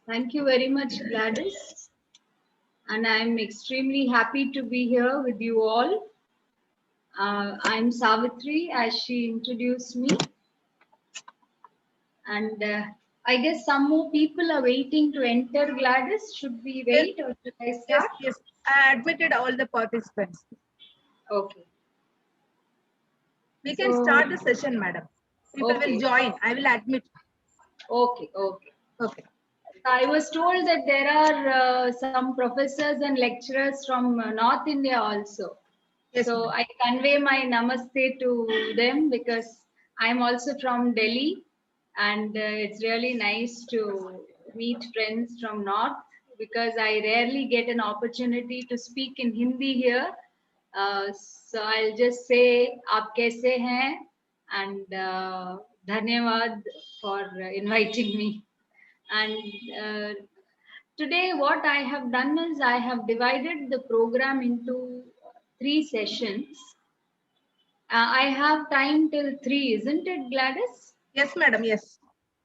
Thank you very much, Gladys. And I'm extremely happy to be here with you all. I'm Savitri, as she introduced me. And I guess some more people are waiting to enter, Gladys. Should we Yes, wait or should I yes, start? yes. I admitted all the participants. Okay. We can So, start the session, madam. People will okay. join. I will admit. Okay. Okay. Okay. I was told that there are some professors and lecturers from North India also. Yes, So madam. I convey my namaste to them because I'm also from Delhi, and it's really nice to meet friends from North because I rarely get an opportunity to speak in Hindi here. So I'll just say "Aap kaise hain?" and dhanyavad for inviting me. And today, what I have done is I have divided the program into three sessions. I have time till 3, isn't it, Gladys? Yes, madam. Yes.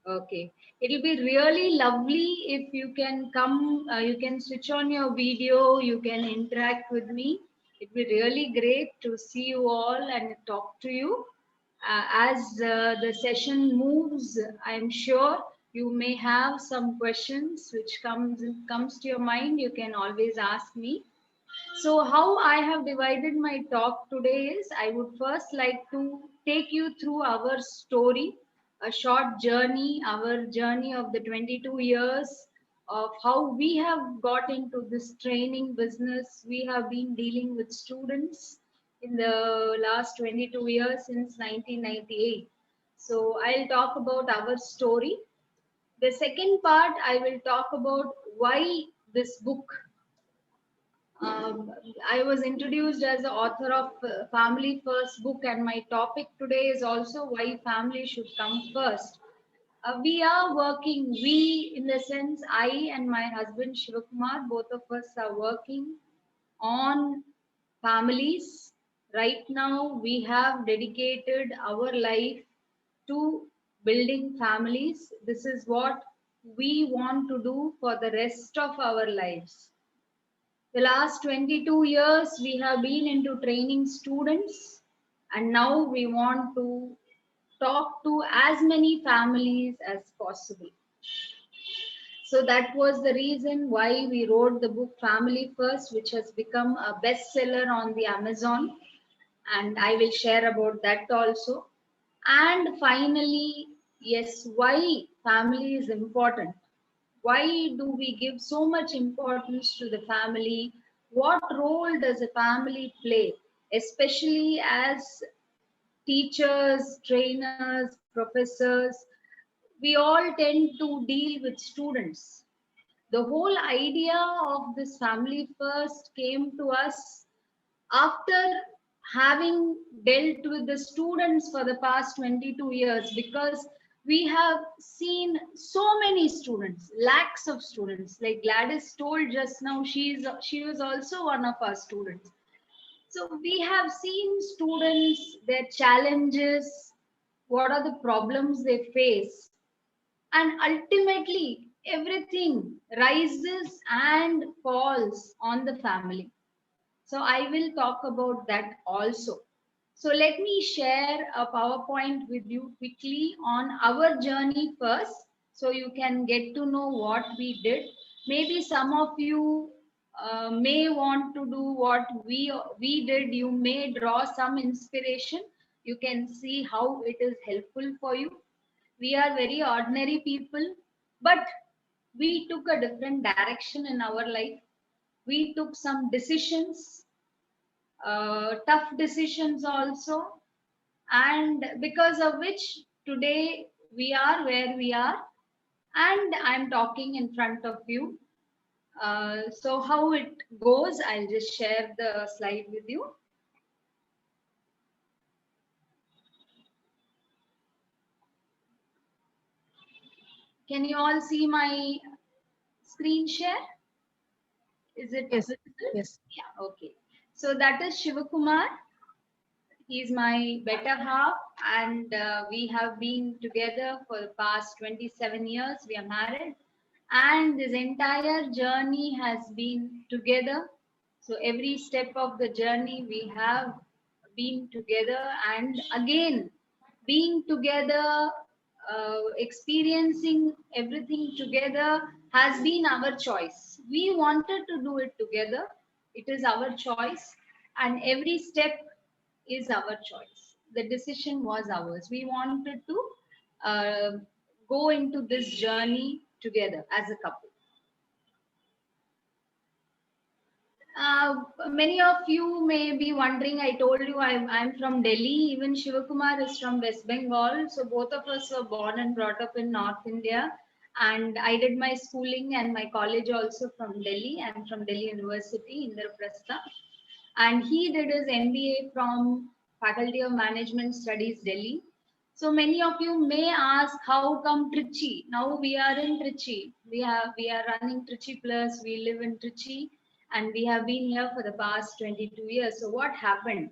Okay. It'll be really lovely if you can come, you can switch on your video, you can interact with me. It'd be really great to see you all and talk to you. As the session moves, I'm sure you may have some questions which comes to your mind. You can always ask me. So, how I have divided my talk today is I would first like to take you through our story, a short journey, our journey of the 22 years of how we have got into this training business. We have been dealing with students in the last 22 years since 1998. So, I'll talk about our story. The second part, I will talk about why this book. I was introduced as the author of Family First book, and my topic today is also why family should come first. We are working, we in the sense, I and my husband Shivakumar, both of us are working on families. Right now, we have dedicated our life to building families. This is what we want to do for the rest of our lives. The last 22 years, we have been into training students, and now we want to talk to as many families as possible. So that was the reason why we wrote the book Family First, which has become a bestseller on the Amazon. And I will share about that also. And finally, yes, why family is important. Why do we give so much importance to the family? What role does a family play, especially as teachers, trainers, professors? We all tend to deal with students. The whole idea of this family first came to us after having dealt with the students for the past 22 years, because we have seen so many students, lakhs of students. Like Gladys told just now, she was also one of our students. So we have seen students, their challenges, what are the problems they face, and ultimately everything rises and falls on the family. So I will talk about that also. So let me share a PowerPoint with you quickly on our journey first, so you can get to know what we did. Maybe some of you may want to do what we did. You may draw some inspiration. You can see how it is helpful for you. We are very ordinary people, but we took a different direction in our life. We took some decisions, tough decisions also, and because of which today we are where we are, and I'm talking in front of you. So how it goes, I'll just share the slide with you. Can you all see my screen share? Is it Yes. visible? Yes. Yeah, okay. So that is Shivakumar. He's my better half, and we have been together for the past 27 years. We are married, and this entire journey has been together. So every step of the journey we have been together, and again being together, experiencing everything together has been our choice. We wanted to do it together. It is our choice, and every step is our choice. The decision was ours. We wanted to uh, go into this journey together as a couple. Many of you may be wondering, I told you I'm from Delhi, even Shivakumar is from West Bengal. So both of us were born and brought up in North India. And I did my schooling and my college also from Delhi. I'm from Delhi University, Indraprastha. And he did his MBA from Faculty of Management Studies, Delhi. So many of you may ask, how come Trichy? Now we are in Trichy. We are running Trichy Plus. We live in Trichy, and we have been here for the past 22 years. So what happened?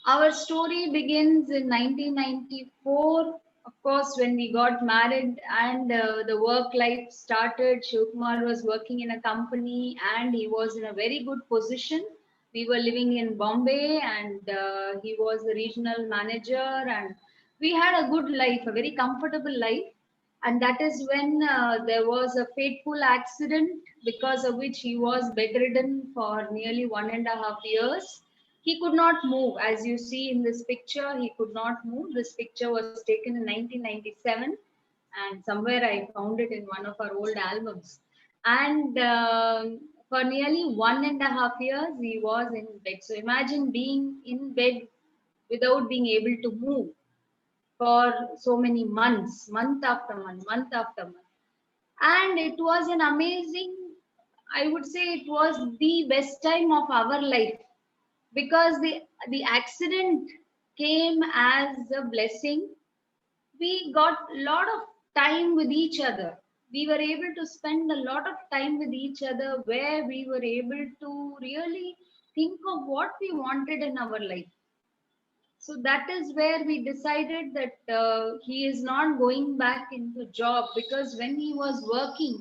Our story begins in 1994. Of course, when we got married and the work life started, Shivkumar was working in a company and he was in a very good position. We were living in Bombay and he was the regional manager, and we had a good life, a very comfortable life. And that is when there was a fateful accident because of which he was bedridden for nearly 1.5 years. He could not move. As you see in this picture, he could not move. This picture was taken in 1997, and somewhere I found it in one of our old albums. And for nearly 1.5 years, he was in bed. So imagine being in bed without being able to move for so many months, month after month, month after month. And it was an amazing, I would say it was the best time of our life, because the accident came as a blessing. We got a lot of time with each other. We were able to spend a lot of time with each other, where we were able to really think of what we wanted in our life. So that is where we decided that he is not going back into job, because when he was working,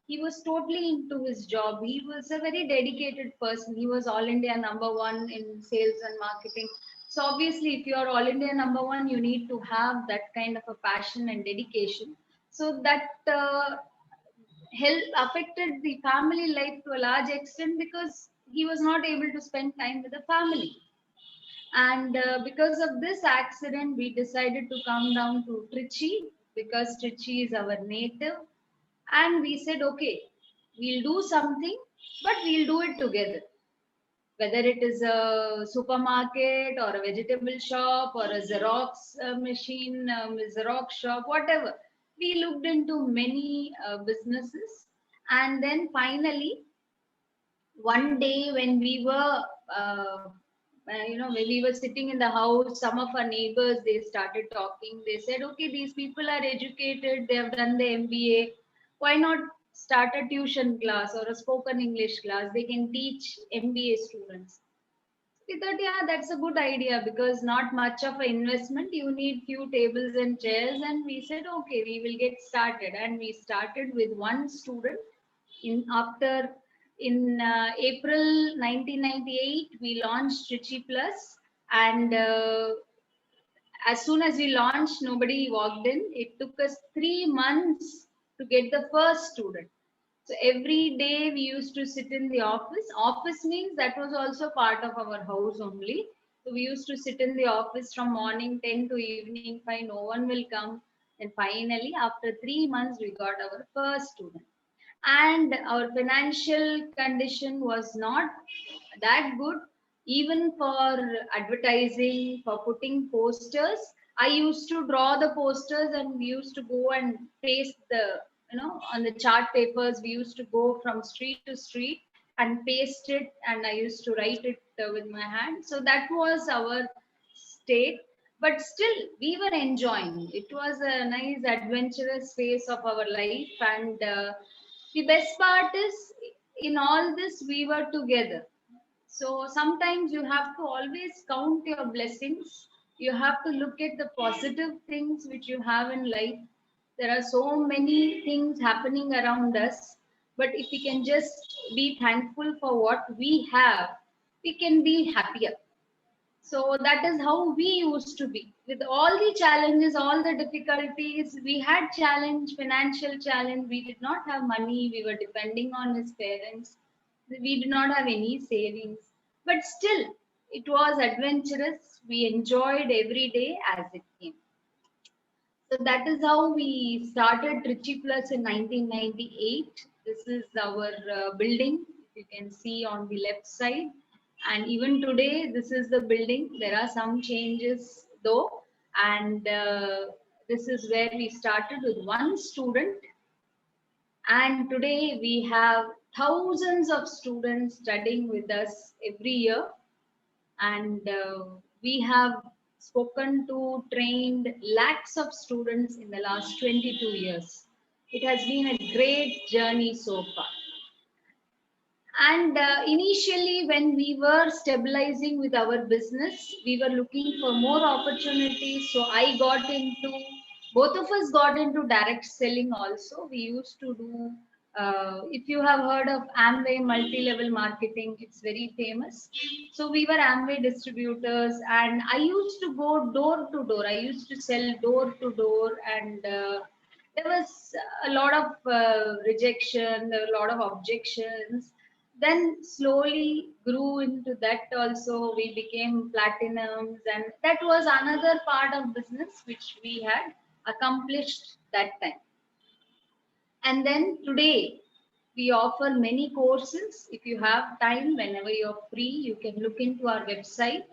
he was totally into his job. He was a very dedicated person. He was All India number one in sales and marketing. So obviously, if you are All India number one, you need to have that kind of a passion and dedication. So that help affected the family life to a large extent, because he was not able to spend time with the family. And because of this accident, we decided to come down to Trichy, because Trichy is our native. And we said, okay, we'll do something, but we'll do it together. Whether it is a supermarket or a vegetable shop or a Xerox machine, Xerox shop, whatever. We looked into many businesses. And then finally, one day when we were when we were sitting in the house, some of our neighbors, they started talking. They said, okay, these people are educated, they have done the MBA, why not start a tuition class or a spoken English class? They can teach MBA students. We thought, yeah, that's a good idea, because not much of an investment. You need few tables and chairs. And we said, okay, we will get started. And we started with one student. In April 1998, we launched Trichy Plus, and as soon as we launched, nobody walked in. It took us 3 months to get the first student. So every day we used to sit in the office. Office means that was also part of our house only. So we used to sit in the office from morning 10 to evening 5. No one will come. And finally, after 3 months, we got our first student. And our financial condition was not that good, even for advertising, for putting posters. I used to draw the posters, and we used to go and paste the, on the chart papers. We used to go from street to street and paste it, and I used to write it with my hand. So that was our state. But still, we were enjoying. It was a nice adventurous phase of our life. And the best part is, in all this, we were together. So sometimes you have to always count your blessings. You have to look at the positive things which you have in life. There are so many things happening around us, but if we can just be thankful for what we have, we can be happier. So that is how we used to be. With all the challenges, all the difficulties, we had challenge, financial challenge. We did not have money. We were depending on his parents. We did not have any savings. But still, it was adventurous. We enjoyed every day as it came. So that is how we started Trichy Plus in 1998. This is our building. You can see on the left side. And even today, this is the building. There are some changes though. And this is where we started with one student. And today we have thousands of students studying with us every year, and we have spoken to, trained lakhs of students in the last 22 years. It has been a great journey so far. And initially, when we were stabilizing with our business, we were looking for more opportunities. So both of us got into direct selling also. We used to do, if you have heard of Amway multi-level marketing, it's very famous. So we were Amway distributors, and I used to go door to door. I used to sell door to door, and there was a lot of rejection, there were a lot of objections. Then slowly grew into that also. We became platinums, and that was another part of business which we had accomplished that time. And then today we offer many courses. If you have time, whenever you're free, you can look into our website,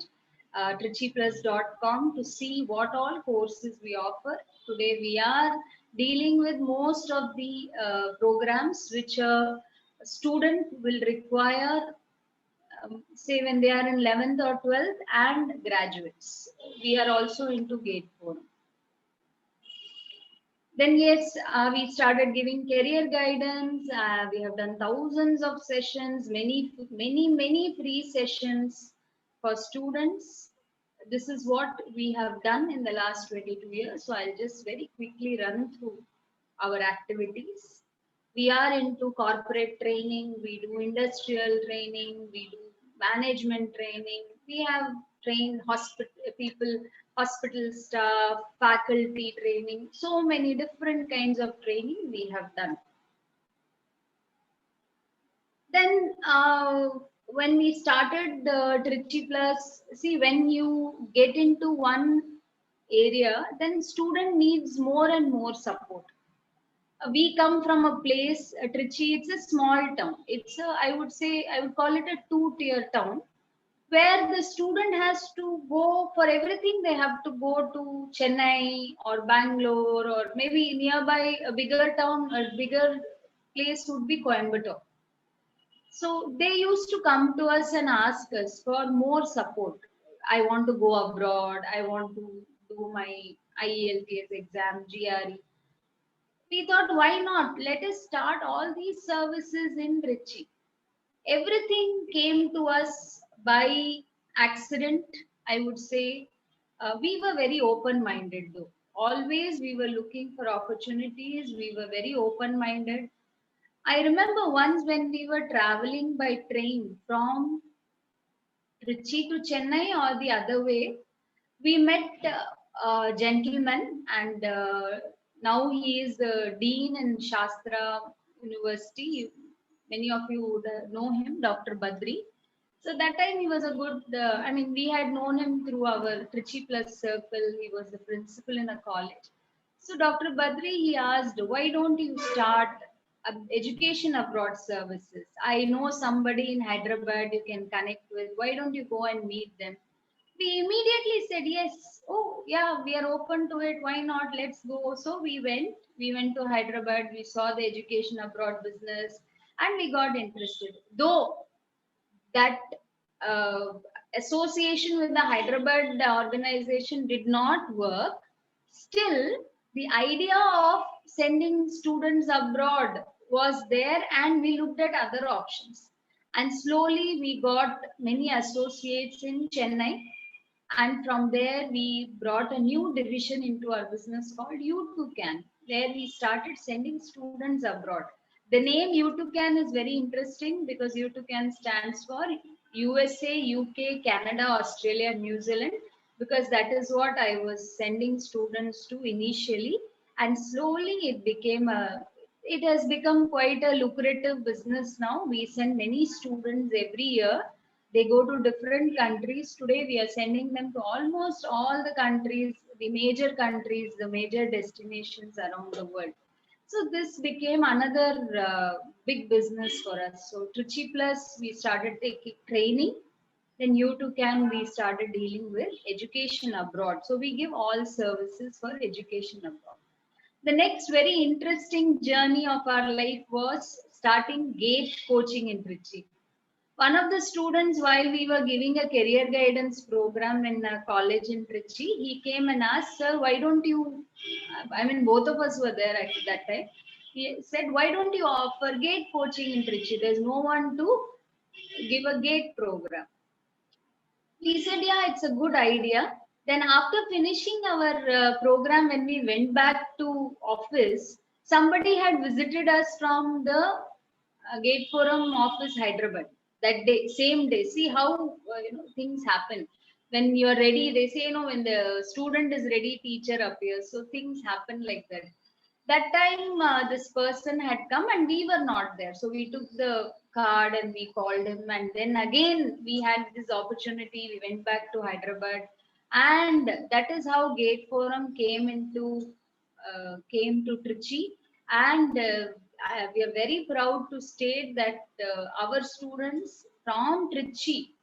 trichyplus.com, to see what all courses we offer. Today we are dealing with most of the programs which a student will require, say when they are in 11th or 12th, and graduates. We are also into Gate 4. Then yes, we started giving career guidance. We have done thousands of sessions, many free sessions for students. This is what we have done in the last 22 years. So I'll just very quickly run through our activities. We are into corporate training, we do industrial training, we do management training. We have trained hospital staff, faculty training, so many different kinds of training we have done. Then when we started the Trichy Plus, see, when you get into one area, then student needs more and more support. We come from a place, Trichy, it's a small town. I would say, I would call it a two-tier town, where the student has to go for everything. They have to go to Chennai or Bangalore, or maybe nearby a bigger town, a bigger place would be Coimbatore. So they used to come to us and ask us for more support. I want to go abroad. I want to do my IELTS exam, GRE. We thought, why not? Let us start all these services in Trichy. Everything came to us by accident, I would say. We were very open minded, though. Always we were looking for opportunities, we were very open minded. I remember once when we were traveling by train from Trichy to Chennai or the other way, we met a gentleman, and now he is the dean in Shastra University. Many of you would know him, Dr. Badri. So that time he was a good, we had known him through our Trichy Plus circle. He was the principal in a college. So Dr. Badri, he asked, why don't you start education abroad services? I know somebody in Hyderabad you can connect with. Why don't you go and meet them? We immediately said yes. Oh yeah, we are open to it. Why not? Let's go. So we went to Hyderabad. We saw the education abroad business, and we got interested. Though that uh, association with the Hyderabad organization did not work, still the idea of sending students abroad was there, and we looked at other options. And slowly we got many associates in Chennai, and from there we brought a new division into our business called You Too Can, where we started sending students abroad. The name UTUCAN is very interesting because UTUCAN stands for USA, UK, Canada, Australia, New Zealand, because that is what I was sending students to initially, and slowly it has become quite a lucrative business now. We send many students every year. They go to different countries. Today we are sending them to almost all the countries, the major destinations around the world. So this became another big business for us. So Trichy Plus, we started taking training. Then U2CAN, we started dealing with education abroad. So we give all services for education abroad. The next very interesting journey of our life was starting GATE coaching in Trichy. One of the students, while we were giving a career guidance program in a college in Trichy, he came and asked, "Sir, why don't you?" I mean, both of us were there at that time. He said, "Why don't you offer GATE coaching in Trichy? There's no one to give a GATE program." We said, "Yeah, it's a good idea." Then, after finishing our program, when we went back to office, somebody had visited us from the Gate Forum office, Hyderabad, that day, same day. See how things happen. When you're ready, they say, when the student is ready, teacher appears. So things happen like that. That time, this person had come and we were not there. So we took the card and we called him. And then again, we had this opportunity. We went back to Hyderabad. And that is how Gate Forum came to Trichy. And we are very proud to state that our students from Trichy,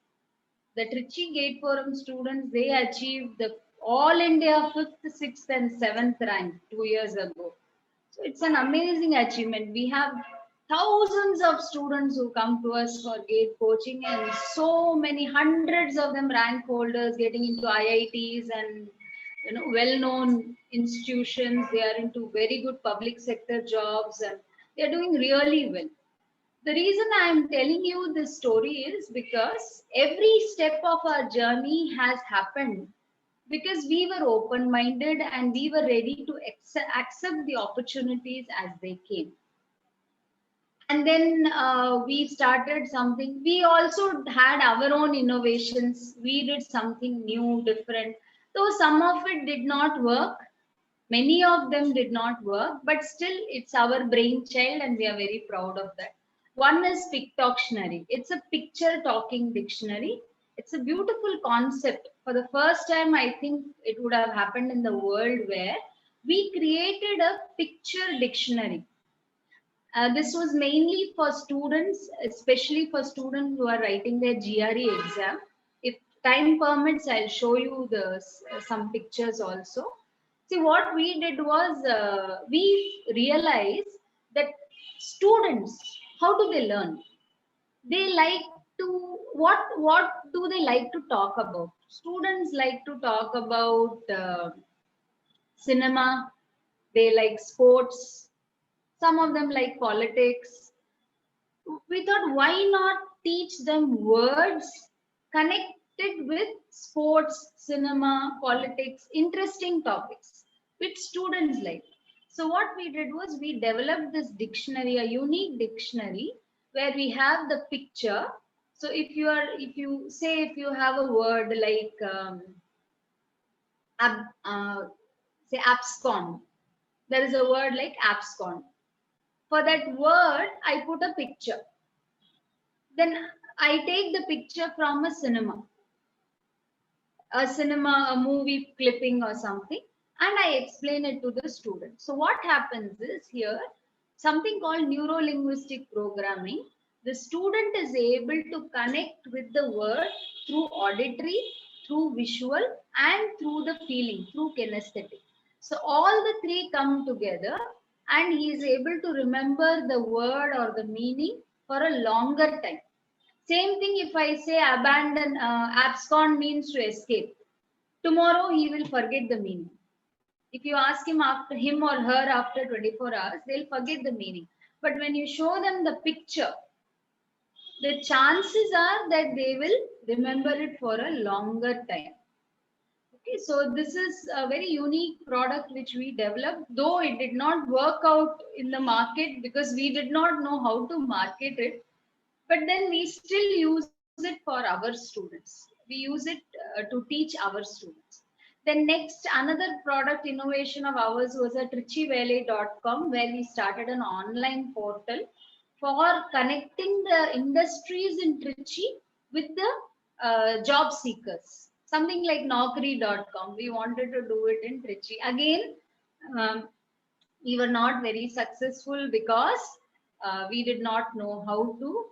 the Trichy Gate Forum students, they achieved the All India 5th, 6th, and 7th rank 2 years ago. So it's an amazing achievement. We have thousands of students who come to us for GATE coaching, and so many hundreds of them rank holders getting into IITs and well-known institutions. They are into very good public sector jobs and they are doing really well. The reason I am telling you this story is because every step of our journey has happened because we were open minded and we were ready to accept the opportunities as they came. And then we started something. We also had our own innovations. We did something new, different. Though some of it did not work, many of them did not work, but still it's our brainchild and we are very proud of that. One is Pictoctionary. It's a picture talking dictionary. It's a beautiful concept. For the first time, I think it would have happened in the world where we created a picture dictionary. This was mainly for students, especially for students who are writing their GRE exam. If time permits, I'll show you some pictures also. See, what we did was we realized that students, how do they learn? They like to what do they like to talk about? Students like to talk about cinema. They like sports. Some of them like politics. We thought, why not teach them words connected with sports, cinema, politics, interesting topics which students like. So what we did was we developed this dictionary, a unique dictionary where we have the picture. So if you have a word like say abscond, there is a word like abscond. For that word, I put a picture. Then I take the picture from a movie clipping or something, and I explain it to the student. So what happens is here, something called neuro-linguistic programming. The student is able to connect with the word through auditory, through visual, and through the feeling, through kinesthetic. So all the three come together, and he is able to remember the word or the meaning for a longer time. Same thing if I say abscond means to escape. Tomorrow he will forget the meaning. If you ask him or her after 24 hours, they'll forget the meaning. But when you show them the picture, the chances are that they will remember it for a longer time. Okay, so this is a very unique product which we developed, though it did not work out in the market because we did not know how to market it. But then we still use it for our students. We use it to teach our students. Then next, another product innovation of ours was at richivele.com, where we started an online portal for connecting the industries in Trichy with the job seekers. Something like Naukri.com. We wanted to do it in Trichy. Again, um, we were not very successful because we did not know how to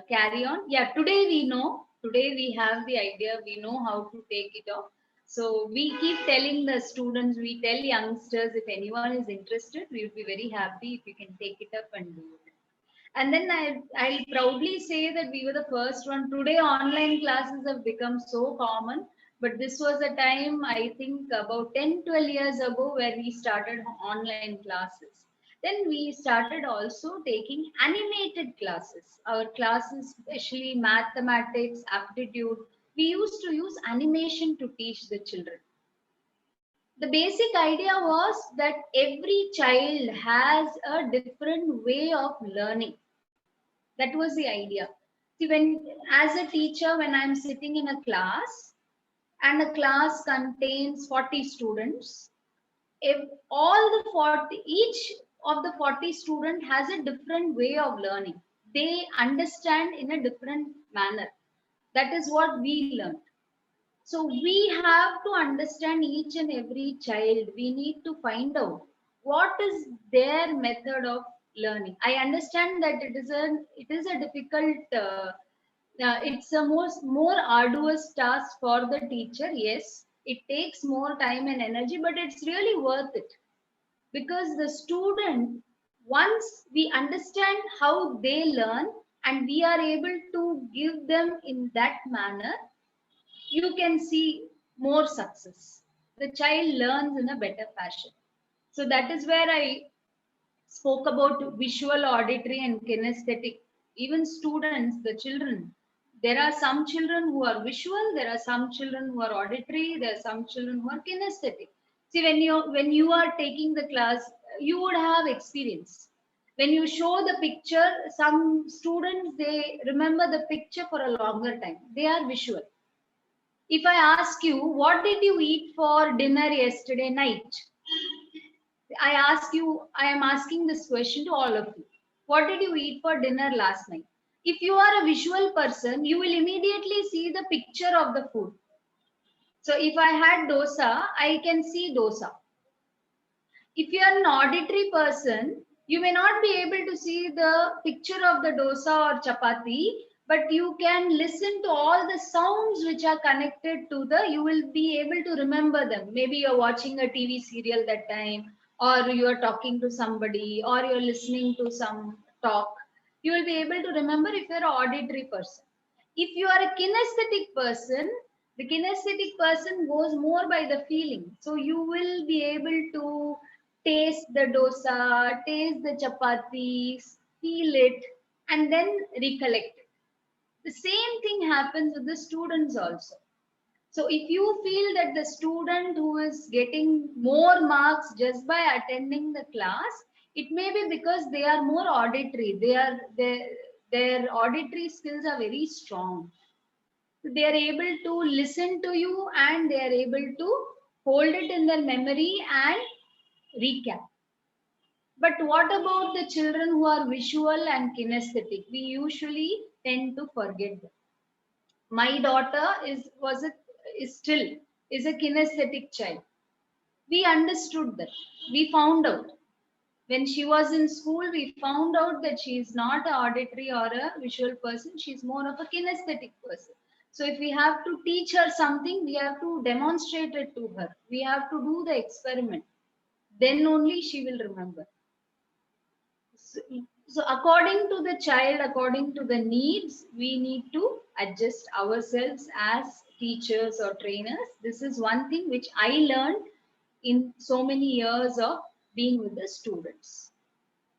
carry on. Yeah, today we know. Today we have the idea. We know how to take it off. So we keep telling the students, we tell youngsters, if anyone is interested, we would be very happy if you can take it up and do it. And then I'll proudly say that we were the first one. Today, online classes have become so common, but this was a time, I think, about 10, 12 years ago, where we started online classes. Then we started also taking animated classes. Our classes, especially mathematics, aptitude, we used to use animation to teach the children. The basic idea was that every child has a different way of learning. That was the idea. See, when as a teacher, when I'm sitting in a class and a class contains 40 students, if all the 40, each of the 40 student has a different way of learning. They understand in a different manner. That is what we learn. So we have to understand each and every child. We need to find out what is their method of learning. I understand that it is a difficult, it's a more arduous task for the teacher. Yes, it takes more time and energy, but it's really worth it because the student, once we understand how they learn and we are able to give them in that manner, you can see more success. The child learns in a better fashion. So that is where I spoke about visual, auditory, and kinesthetic. Even students, the children, there are some children who are visual, there are some children who are auditory, there are some children who are kinesthetic. See, when you are taking the class, you would have experience. When you show the picture, some students they remember the picture for a longer time. They are visual. If I ask you, what did you eat for dinner yesterday night? I am asking this question to all of you. What did you eat for dinner last night? If you are a visual person, you will immediately see the picture of the food. So if I had dosa, I can see dosa. If you are an auditory person, you may not be able to see the picture of the dosa or chapati, but you can listen to all the sounds which are connected to you will be able to remember them. Maybe you're watching a TV serial that time, or you're talking to somebody, or you're listening to some talk. You will be able to remember if you're an auditory person. If you are a kinesthetic person, the kinesthetic person goes more by the feeling. So you will be able to taste the dosa, taste the chapatis, feel it, and then recollect it. The same thing happens with the students also. So if you feel that the student who is getting more marks just by attending the class, it may be because they are more auditory. Their auditory skills are very strong. They are able to listen to you and they are able to hold it in their memory and recap. But what about the children who are visual and kinesthetic? We usually tend to forget them. My daughter is still is a kinesthetic child. We understood that. We found out when she was in school. We found out that she is not an auditory or a visual person. She is more of a kinesthetic person. So if we have to teach her something, we have to demonstrate it to her. We have to do the experiment. Then only she will remember. So, so according to the child, according to the needs, we need to adjust ourselves as teachers or trainers. This is one thing which I learned in so many years of being with the students.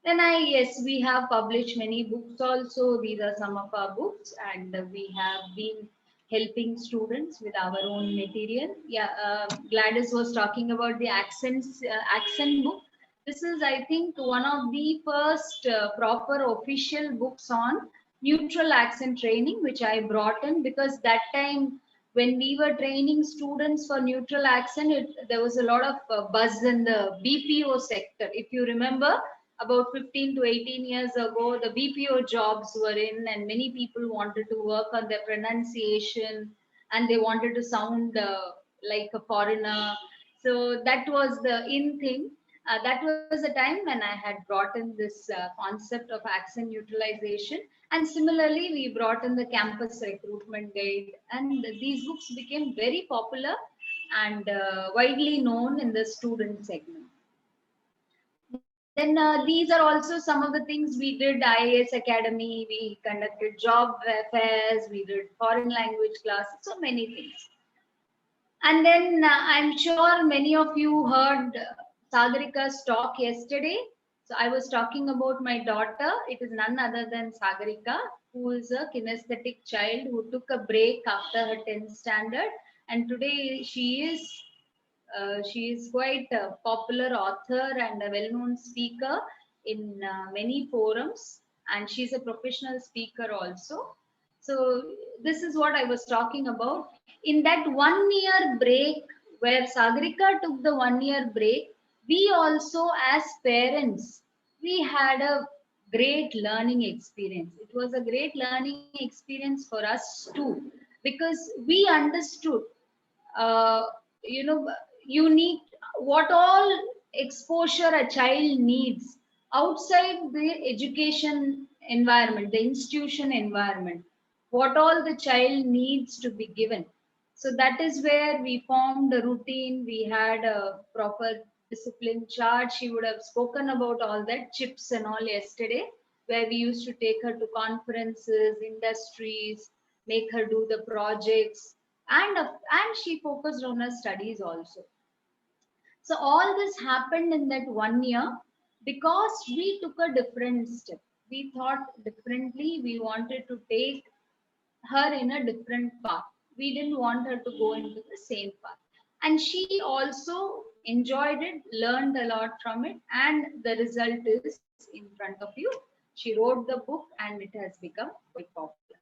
Then yes, we have published many books also. These are some of our books, and we have been helping students with our own material. Yeah, Gladys was talking about the accent book. This is, I think, one of the first proper official books on neutral accent training, which I brought in, because that time when we were training students for neutral accent, there was a lot of buzz in the BPO sector. If you remember, about 15 to 18 years ago, the BPO jobs were in, and many people wanted to work on their pronunciation and they wanted to sound like a foreigner. So that was the in thing. That was a time when I had brought in this concept of accent neutralization. And similarly, we brought in the campus recruitment guide, and these books became very popular and widely known in the student segment. Then these are also some of the things we did. IAS Academy, we conducted job fairs, we did foreign language classes, so many things. And then I'm sure many of you heard Sagarika's talk yesterday. So I was talking about my daughter. It is none other than Sagarika, who is a kinesthetic child who took a break after her 10th standard. And today she is quite a popular author and a well-known speaker in many forums, and she's a professional speaker also. So this is what I was talking about. In that 1 year break, where Sagarika took the 1 year break, we also as parents, we had a great learning experience. It was a great learning experience for us too, because we understood uh, you know you need what all exposure a child needs outside the education environment, the institution environment, what all the child needs to be given. So that is where we formed a routine. We had a proper discipline chart. She would have spoken about all that chips and all yesterday, where we used to take her to conferences, industries, make her do the projects, and she focused on her studies also. So all this happened in that 1 year because we took a different step. We thought differently. We wanted to take her in a different path. We didn't want her to go into the same path. And she also enjoyed it, learned a lot from it, and the result is in front of you. She wrote the book and it has become quite popular.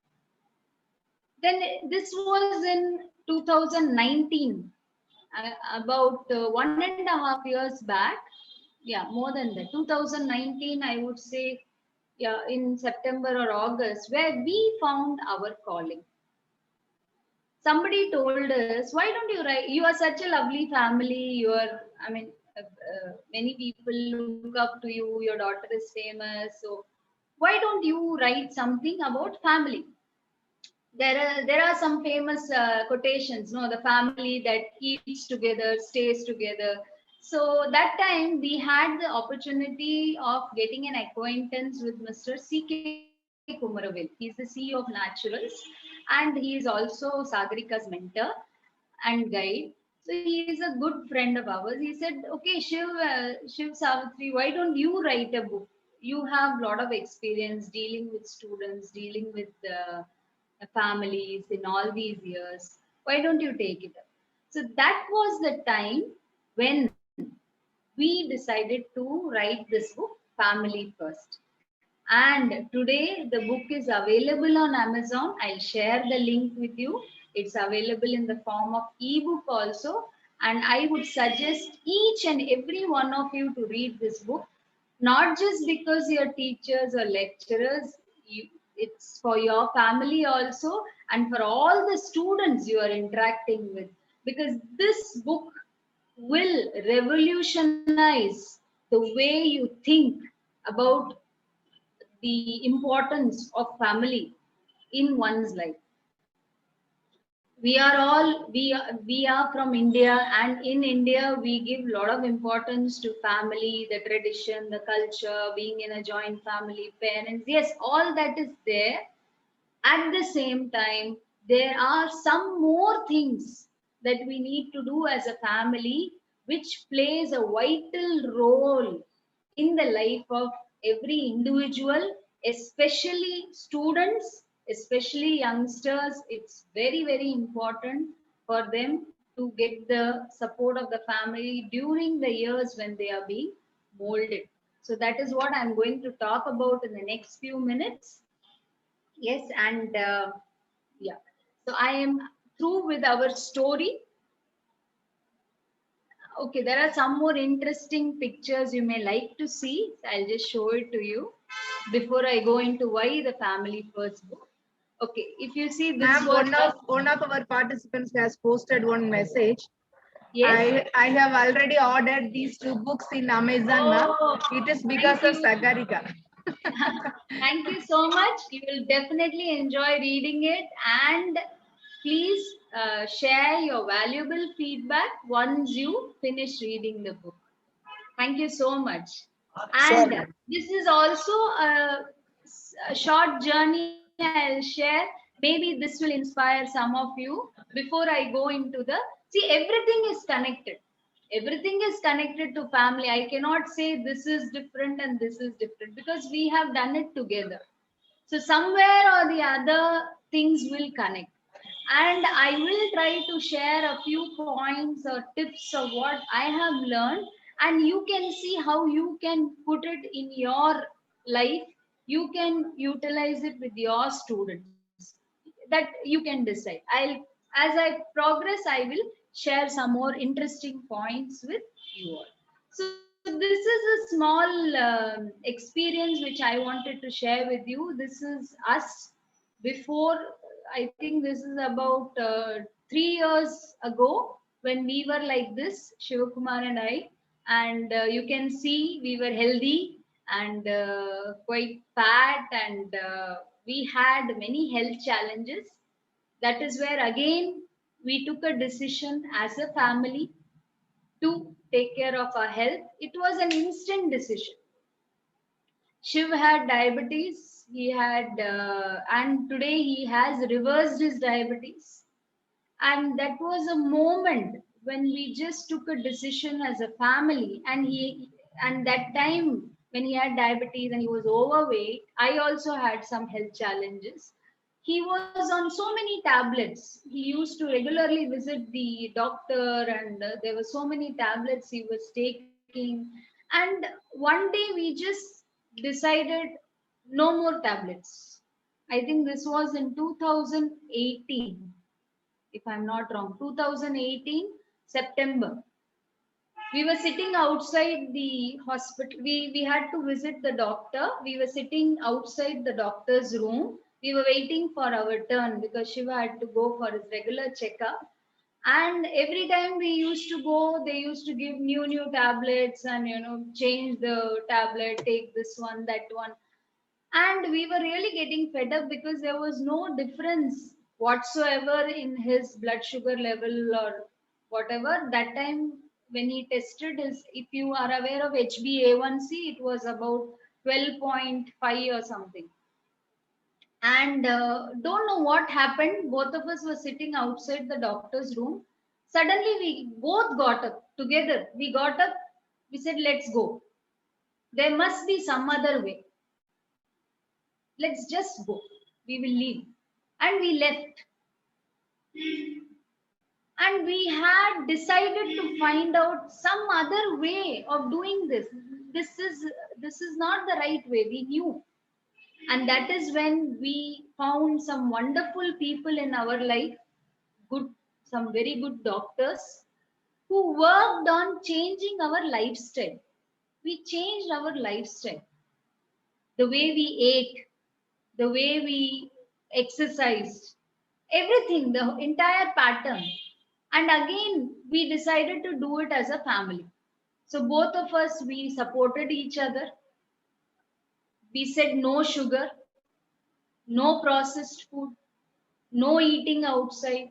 Then this was in 2019, about 1.5 years back. Yeah, more than that. 2019, I would say, yeah, in September or August, where we found our calling. Somebody told us, why don't you write? You are such a lovely family. You are, I mean, many people look up to you. Your daughter is famous. So why don't you write something about family? There are some famous quotations, no, the family that eats together stays together. So that time we had the opportunity of getting an acquaintance with Mr. CK Kumaravil. He's the CEO of Naturals, and he is also Sagarika's mentor and guide. So he is a good friend of ours. He said, okay, Shiv Savitri, why don't you write a book? You have a lot of experience dealing with students, dealing with families in all these years. Why don't you take it up? So that was the time when we decided to write this book, Family First. And today the book is available on Amazon. I'll share the link with you. It's available in the form of ebook also. And I would suggest each and every one of you to read this book, not just because you're teachers or lecturers, it's for your family also, and for all the students you are interacting with, because this book will revolutionize the way you think about the importance of family in one's life. We are from India, and in India we give a lot of importance to family, the tradition, the culture, being in a joint family, parents. Yes, all that is there. At the same time, there are some more things that we need to do as a family, which plays a vital role in the life of every individual, especially students especially youngsters. It's very, very important for them to get the support of the family during the years when they are being molded. So that is what I'm going to talk about in the next few minutes. Yes, and yeah. So I am through with our story. Okay, there are some more interesting pictures you may like to see. So I'll just show it to you before I go into why the family first book. Okay, if you see, this Ma'am, was one of our participants has posted one message. yes. I have already ordered these 2 books in Amazon, ma'am. Oh, It is because thank of you. Sagarika. Thank you so much. You will definitely enjoy reading it, and please share your valuable feedback once you finish reading the book. Thank you so much. Sure, And ma'am. this is also a short journey I'll share. Maybe this will inspire some of you. Before I go into the see, everything is connected. Everything is connected to family. I cannot say this is different and this is different because we have done it together. So somewhere or the other, things will connect. And I will try to share a few points or tips of what I have learned, and you can see how you can put it in your life. You can utilize it with your students. That you can decide. As I progress, I will share some more interesting points with you all. So this is a small experience which I wanted to share with you. This is us before. I think this is about 3 years ago when we were like this, Shivakumar and I, and you can see we were healthy and quite fat, and we had many health challenges. That is where again we took a decision as a family to take care of our health. It was an instant decision. Shiv had diabetes. He had, and today he has reversed his diabetes. And that was a moment when we just took a decision as a family. And that time when he had diabetes and he was overweight, I also had some health challenges. He was on so many tablets. He used to regularly visit the doctor, and there were so many tablets he was taking. And one day we just decided no more tablets. I think this was in 2018, if I'm not wrong, 2018 September. We were sitting outside the hospital. We had to visit the doctor. We were sitting outside the doctor's room. We were waiting for our turn because Shiva had to go for his regular checkup. And every time we used to go, they used to give new tablets and change the tablet, take this one, that one. And we were really getting fed up because there was no difference whatsoever in his blood sugar level or whatever. That time when he tested his, if you are aware of HbA1c, it was about 12.5 or something. And don't know what happened. Both of us were sitting outside the doctor's room. Suddenly we both got up together. We got up. We said, let's go. There must be some other way. Let's just go. We will leave. And we left. And we had decided to find out some other way of doing this. This is not the right way. We knew. And that is when we found some wonderful people in our life, good, some very good doctors who worked on changing our lifestyle. We changed our lifestyle, the way we ate, the way we exercised, everything, the entire pattern. And again, we decided to do it as a family. So both of us, we supported each other. We said no sugar, no processed food, no eating outside,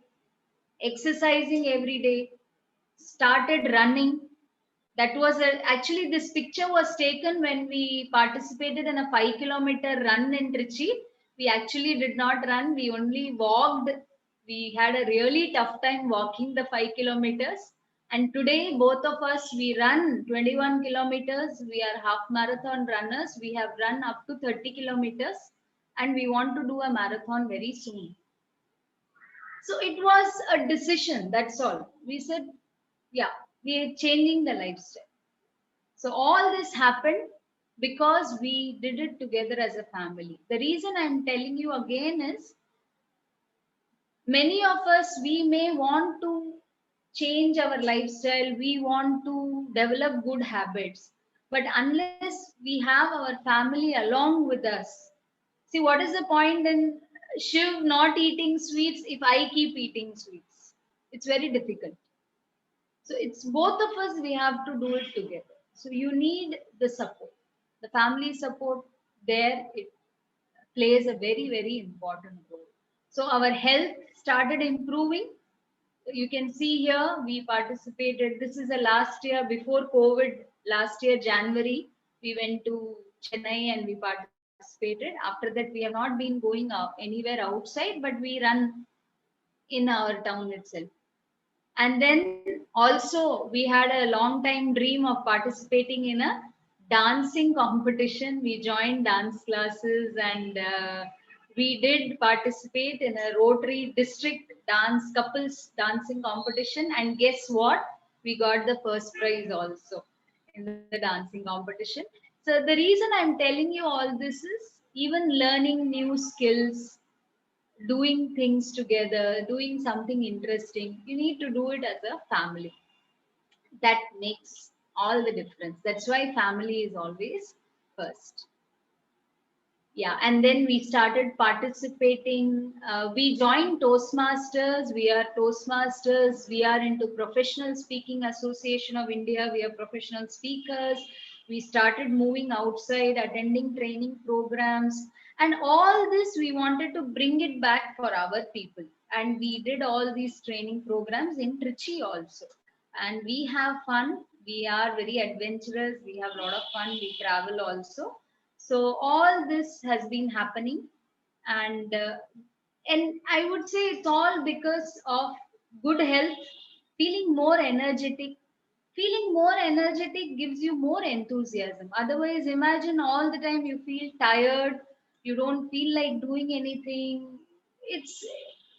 exercising every day, started running. That was actually, this picture was taken when we participated in a 5 kilometer run in Trichy. We actually did not run, we only walked. We had a really tough time walking the 5 kilometers. And today, both of us, we run 21 kilometers. We are half marathon runners. We have run up to 30 kilometers. and we want to do a marathon very soon. So it was a decision, that's all. We said, yeah, we are changing the lifestyle. So all this happened because we did it together as a family. The reason I'm telling you again is many of us, we may want to change our lifestyle, we want to develop good habits, but unless we have our family along with us, see what is the point in Shiv not eating sweets if I keep eating sweets? It's very difficult. So it's both of us, we have to do it together. So you need the support, the family support there, it plays a very, very important role. So our health started improving. You can see here we participated. This is the last year before COVID, last year, January, we went to Chennai and we participated. After that, we have not been going out anywhere outside, but we run in our town itself. And then also we had a long time dream of participating in a dancing competition. We joined dance classes and we did participate in a Rotary district dance couples dancing competition. And guess what? We got the first prize also in the dancing competition. So the reason I'm telling you all this is even learning new skills, doing things together, doing something interesting, you need to do it as a family. That makes all the difference. That's why family is always first. Yeah, and then we started participating. We joined Toastmasters. We are Toastmasters. We are into Professional Speaking Association of India. We are professional speakers. We started moving outside, attending training programs, and all this we wanted to bring it back for our people. And we did all these training programs in Trichy also. And we have fun. We are very adventurous. We have a lot of fun. We travel also. So all this has been happening, and I would say it's all because of good health, feeling more energetic. Feeling more energetic gives you more enthusiasm. Otherwise, imagine all the time you feel tired, you don't feel like doing anything. It's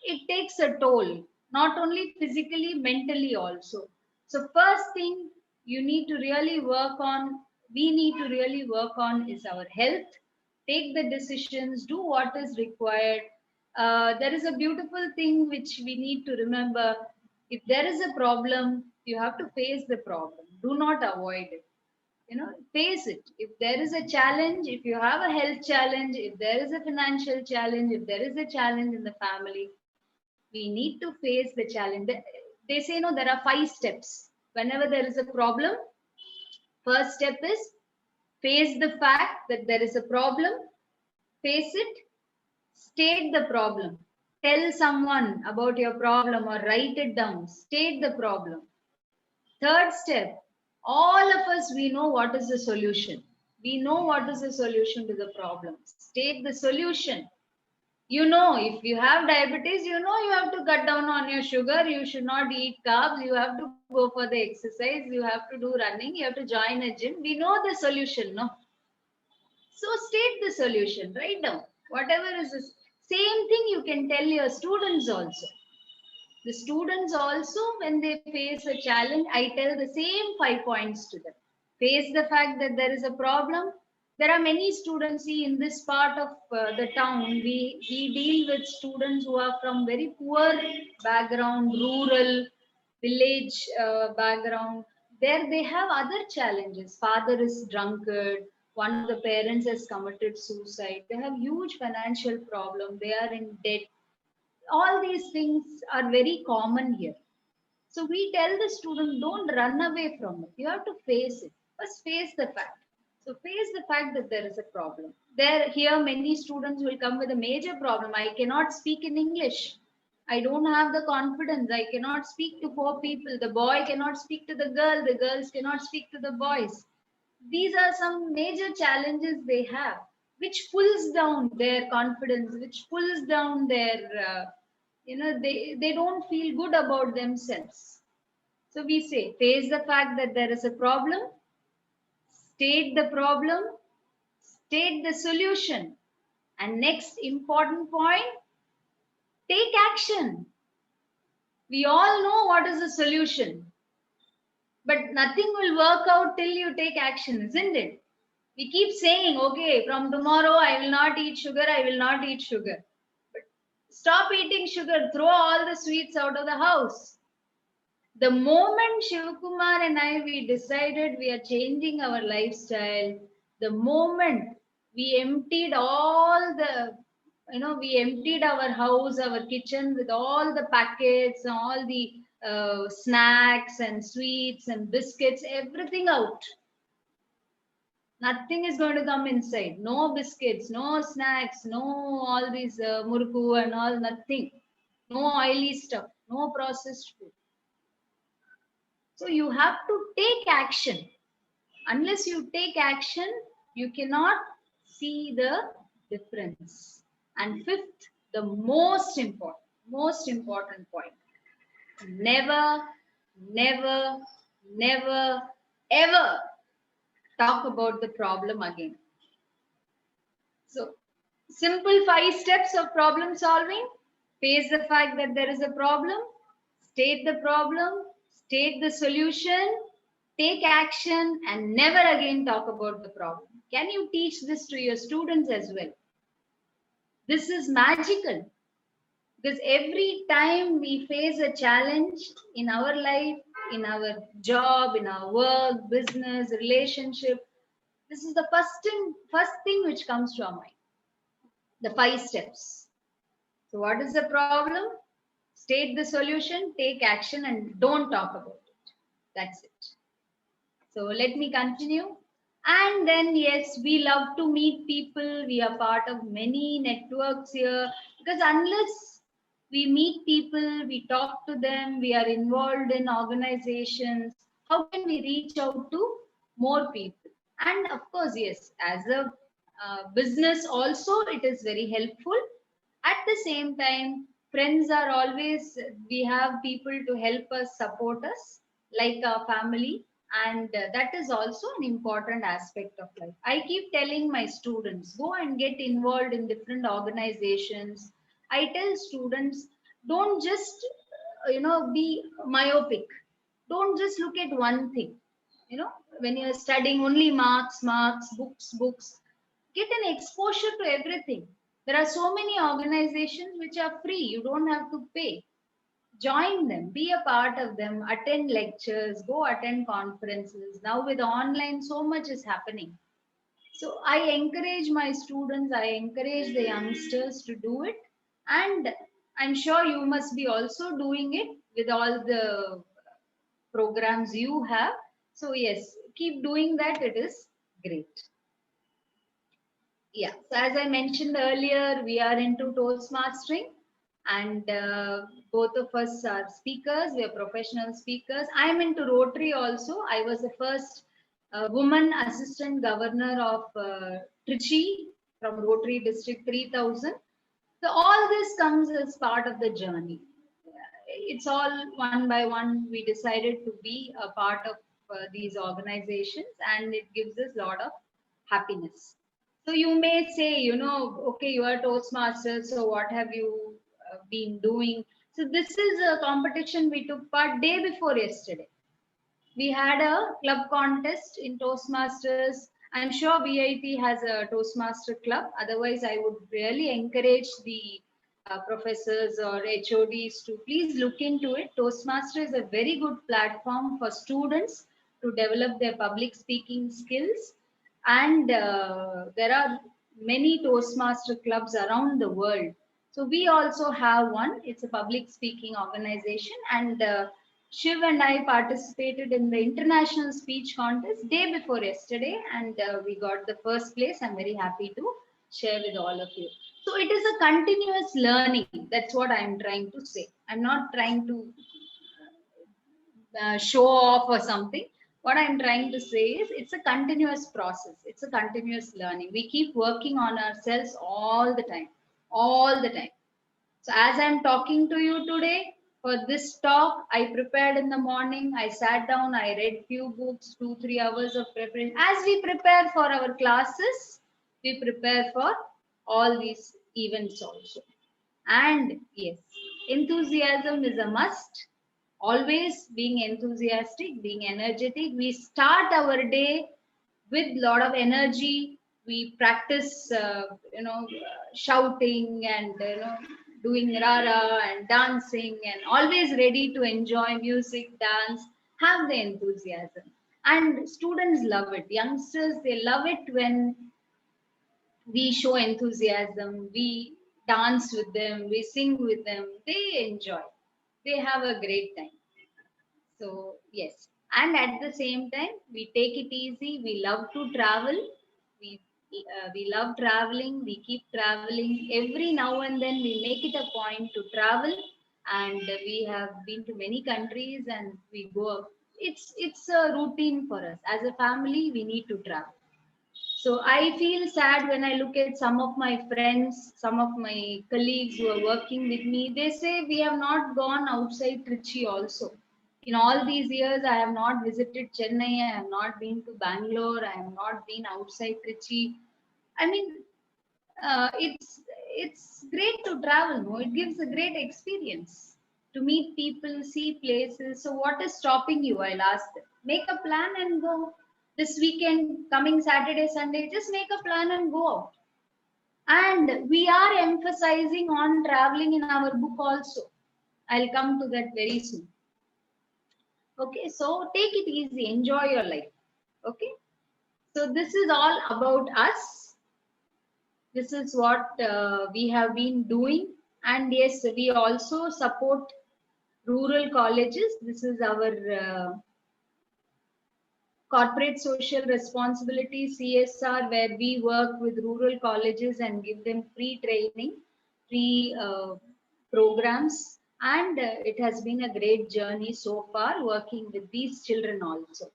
it takes a toll, not only physically, mentally also. So first thing you need to really work on, we need to really work on is our health. Take the decisions, do what is required. There is a beautiful thing which we need to remember. If there is a problem, you have to face the problem. Do not avoid it. Face it. If there is a challenge, if you have a health challenge, if there is a financial challenge, if there is a challenge in the family, we need to face the challenge. They say, no, there are 5 steps. Whenever there is a problem, first step is face the fact that there is a problem, face it, state the problem, tell someone about your problem or write it down, state the problem. Third step, all of us, we know what is the solution. We know what is the solution to the problem. State the solution. If you have diabetes, you have to cut down on your sugar. You should not eat carbs. You have to go for the exercise. You have to do running. You have to join a gym. We know the solution, no? So state the solution, write down. Whatever is the same thing you can tell your students also. The students also, when they face a challenge, I tell the same 5 points to them. Face the fact that there is a problem. There are many students, see, in this part of the town, we deal with students who are from very poor background, rural, village background. There they have other challenges. Father is drunkard. One of the parents has committed suicide. They have huge financial problem. They are in debt. All these things are very common here. So we tell the student, don't run away from it. You have to face it. First, face the fact. So face the fact that there is a problem. Here, many students will come with a major problem. I cannot speak in English. I don't have the confidence. I cannot speak to 4 people. The boy cannot speak to the girl. The girls cannot speak to the boys. These are some major challenges they have, which pulls down their confidence, which pulls down their, they don't feel good about themselves. So we say, face the fact that there is a problem, state the solution, And next important point, take action. We all know what is the solution, but nothing will work out till you take action, isn't it? We keep saying, okay, from tomorrow I will not eat sugar, I will not eat sugar. But stop eating sugar, throw all the sweets out of the house. The moment Shivakumar and I, we decided we are changing our lifestyle, the moment we emptied all the, we emptied our house, our kitchen with all the packets, all the snacks and sweets and biscuits, everything out. Nothing is going to come inside. No biscuits, no snacks, no all these murku and all, nothing. No oily stuff, no processed food. So you have to take action. Unless you take action, you cannot see the difference. And fifth, the most important point. Never, never, never, ever talk about the problem again. So, simple 5 steps of problem solving. Face the fact that there is a problem, state the problem, state the solution, take action, and never again talk about the problem. Can you teach this to your students as well? This is magical because every time we face a challenge in our life, in our job, in our work, business, relationship, this is the first thing which comes to our mind. The 5 steps. So, what is the problem? State the solution, take action, and don't talk about it. That's it. So, let me continue. And then, yes, we love to meet people. We are part of many networks here because unless we meet people, we talk to them, we are involved in organizations, how can we reach out to more people? And of course, yes, as a business, also, it is very helpful. At the same time, friends are always, we have people to help us, support us, like our family, and that is also an important aspect of life. I keep telling my students, go and get involved in different organizations. I tell students, don't just be myopic. Don't just look at one thing. You know, when you're studying only marks, books, get an exposure to everything. There are so many organizations which are free. You don't have to pay. Join them, be a part of them, attend lectures, go attend conferences. Now with online, so much is happening. So I encourage my students, I encourage the youngsters to do it. And I'm sure you must be also doing it with all the programs you have. So yes, keep doing that. It is great. Yeah. So as I mentioned earlier, we are into Toastmastering, and both of us are speakers. We are professional speakers. I'm into Rotary also. I was the first woman assistant governor of Trichy from Rotary District 3000. So all this comes as part of the journey. It's all one by one. We decided to be a part of these organizations, and it gives us a lot of happiness. So you may say, okay, you are Toastmasters, so what have you been doing? So this is a competition we took part day before yesterday. We had a club contest in Toastmasters. I'm sure VIT has a Toastmaster club. Otherwise, I would really encourage the professors or HODs to please look into it. Toastmaster is a very good platform for students to develop their public speaking skills. And there are many Toastmaster clubs around the world. So we also have one. It's a public speaking organization, and Shiv and I participated in the international speech contest day before yesterday, and we got the first place. I'm very happy to share with all of you. So it is a continuous learning. That's what I'm trying to say. I'm not trying to show off or something. What I'm trying to say is it's a continuous process. It's a continuous learning. We keep working on ourselves all the time, all the time. So as I'm talking to you today, for this talk, I prepared in the morning. I sat down, I read few books, 2-3 hours of preparation. As we prepare for our classes, we prepare for all these events also. And yes, enthusiasm is a must. Always being enthusiastic, being energetic. We start our day with lot of energy. We practice, shouting and doing rara and dancing, and always ready to enjoy music, dance, have the enthusiasm. And students love it. Youngsters, they love it when we show enthusiasm, we dance with them, we sing with them, they enjoy, they have a great time. So, yes. And at the same time, we take it easy. We love to travel. We we love traveling. We keep traveling. Every now and then, we make it a point to travel. And we have been to many countries, and we go. It's a routine for us. As a family, we need to travel. So I feel sad when I look at some of my friends, some of my colleagues who are working with me. They say we have not gone outside Trichy also. In all these years, I have not visited Chennai. I have not been to Bangalore. I have not been outside Trichy. I mean, it's great to travel. No, it gives a great experience to meet people, see places. So what is stopping you? I'll ask them. Make a plan and go. This weekend, coming Saturday, Sunday, just make a plan and go out. And we are emphasizing on traveling in our book also. I'll come to that very soon. Okay, so take it easy, enjoy your life. Okay, so this is all about us. This is what we have been doing. And yes, we also support rural colleges. This is our corporate social responsibility, CSR, where we work with rural colleges and give them free training, free programs. And it has been a great journey so far working with these children also.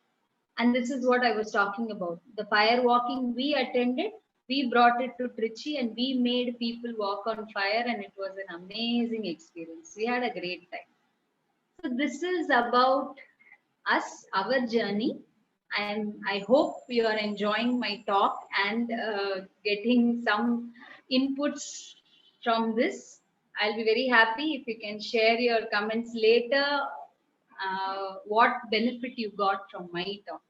And this is what I was talking about. The fire walking we attended, we brought it to Trichy and we made people walk on fire, and it was an amazing experience. We had a great time. So this is about us, our journey. And I hope you are enjoying my talk and getting some inputs from this. I'll be very happy if you can share your comments later, what benefit you got from my talk.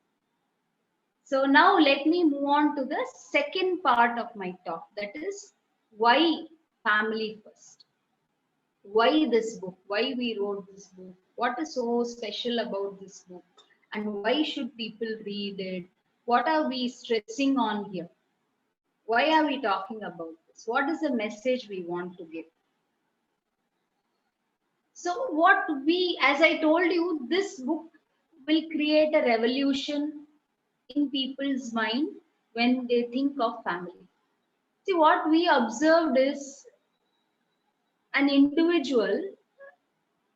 So now let me move on to the second part of my talk, that is why family first. Why this book? Why we wrote this book? What is so special about this book? And why should people read it? What are we stressing on here? Why are we talking about this? What is the message we want to give? So, what we, as I told you, this book will create a revolution in people's mind when they think of family. See, what we observed is an individual,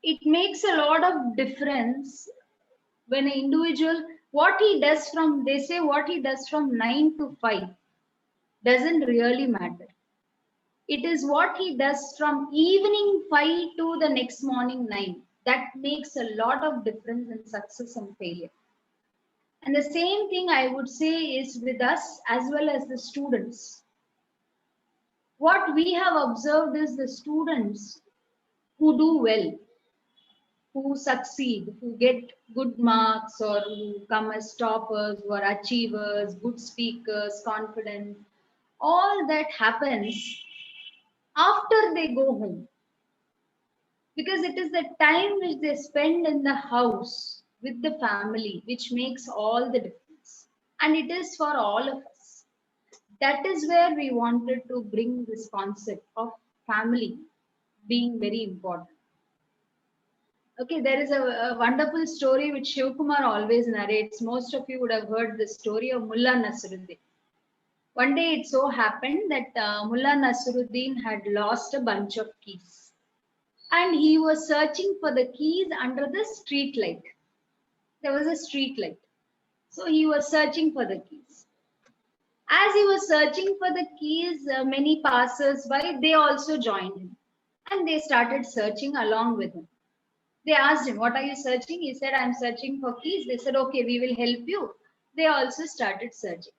it makes a lot of difference when an individual, what he does from, they say what he does from 9 to 5 doesn't really matter. It is what he does from evening 5 to the next morning 9 that makes a lot of difference in success and failure. And the same thing I would say is with us as well as the students. What we have observed is the students who do well, who succeed, who get good marks or who come as toppers, who are achievers, good speakers, confident, all that happens after they go home. Because it is the time which they spend in the house with the family which makes all the difference. And it is for all of us. That is where we wanted to bring this concept of family being very important. Okay, there is a wonderful story which Shiv Kumar always narrates. Most of you would have heard the story of Mullah Nasruddin. One day it so happened that Mullah Nasruddin had lost a bunch of keys. And he was searching for the keys under the street light. There was a street light. So he was searching for the keys. As he was searching for the keys, many passers-by, they also joined him. And they started searching along with him. They asked him, what are you searching? He said, I'm searching for keys. They said, okay, we will help you. They also started searching.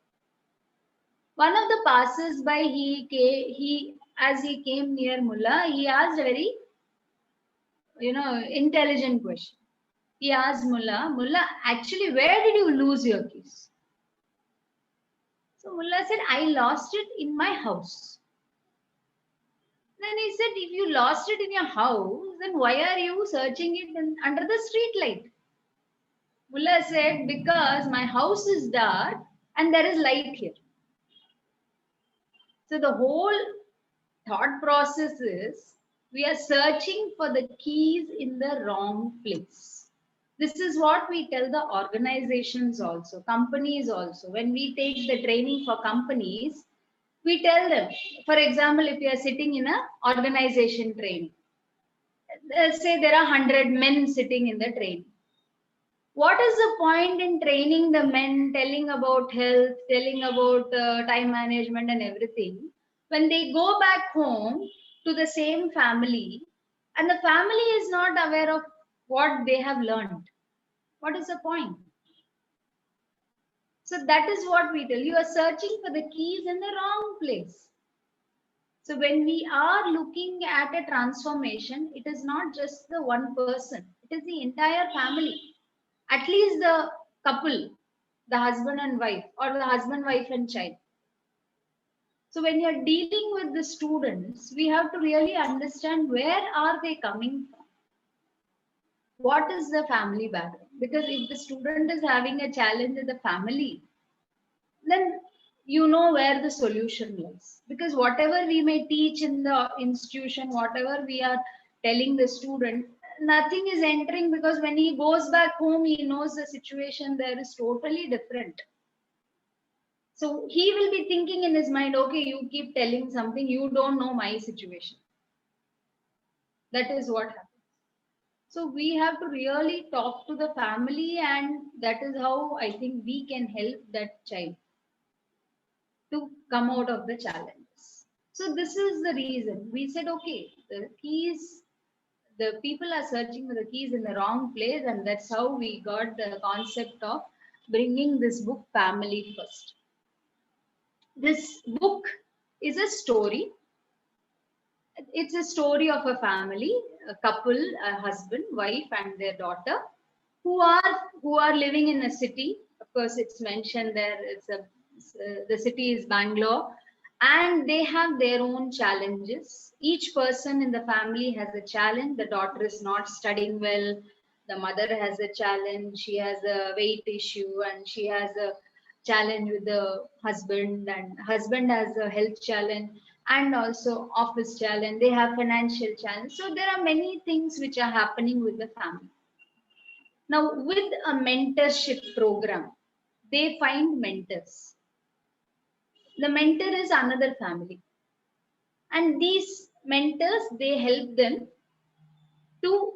One of the passers-by, as he came near Mullah, he asked a very, intelligent question. He asked Mullah, actually, where did you lose your keys? So Mullah said, I lost it in my house. Then he said, if you lost it in your house, then why are you searching it under the street light? Mullah said, because my house is dark and there is light here. So the whole thought process is we are searching for the keys in the wrong place. This is what we tell the organizations also, companies also. When we take the training for companies, we tell them, for example, if you are sitting in a organization training, say there are 100 men sitting in the train. What is the point in training the men, telling about health, telling about time management and everything, when they go back home to the same family and the family is not aware of what they have learned? What is the point? So that is what we tell. You are searching for the keys in the wrong place. So when we are looking at a transformation, it is not just the one person, it is the entire family. At least the couple, the husband and wife, or the husband, wife, and child. So when you're dealing with the students, we have to really understand where are they coming from? What is the family background? Because if the student is having a challenge in the family, then you know where the solution lies. Because whatever we may teach in the institution, whatever we are telling the student, nothing is entering, because when he goes back home, he knows the situation there is totally different. So he will be thinking in his mind, okay, you keep telling something, you don't know my situation. That is what happens. So we have to really talk to the family, and that is how I think we can help that child to come out of the challenges. So this is the reason we said, okay, the keys, the people are searching for the keys in the wrong place, and that's how we got the concept of bringing this book, Family First. This book is a story. It's a story of a family, a couple, a husband, wife, and their daughter, who are living in a city. Of course, it's mentioned there. The city is Bangalore, and they have their own challenges. Each person in the family has a challenge. The daughter is not studying well. The mother has a challenge. She has a weight issue, and she has a challenge with the husband, and husband has a health challenge, and also office challenge. They have financial challenge. So there are many things which are happening with the family. Now, with a mentorship program, they find mentors. The mentor is another family, and these mentors, they help them to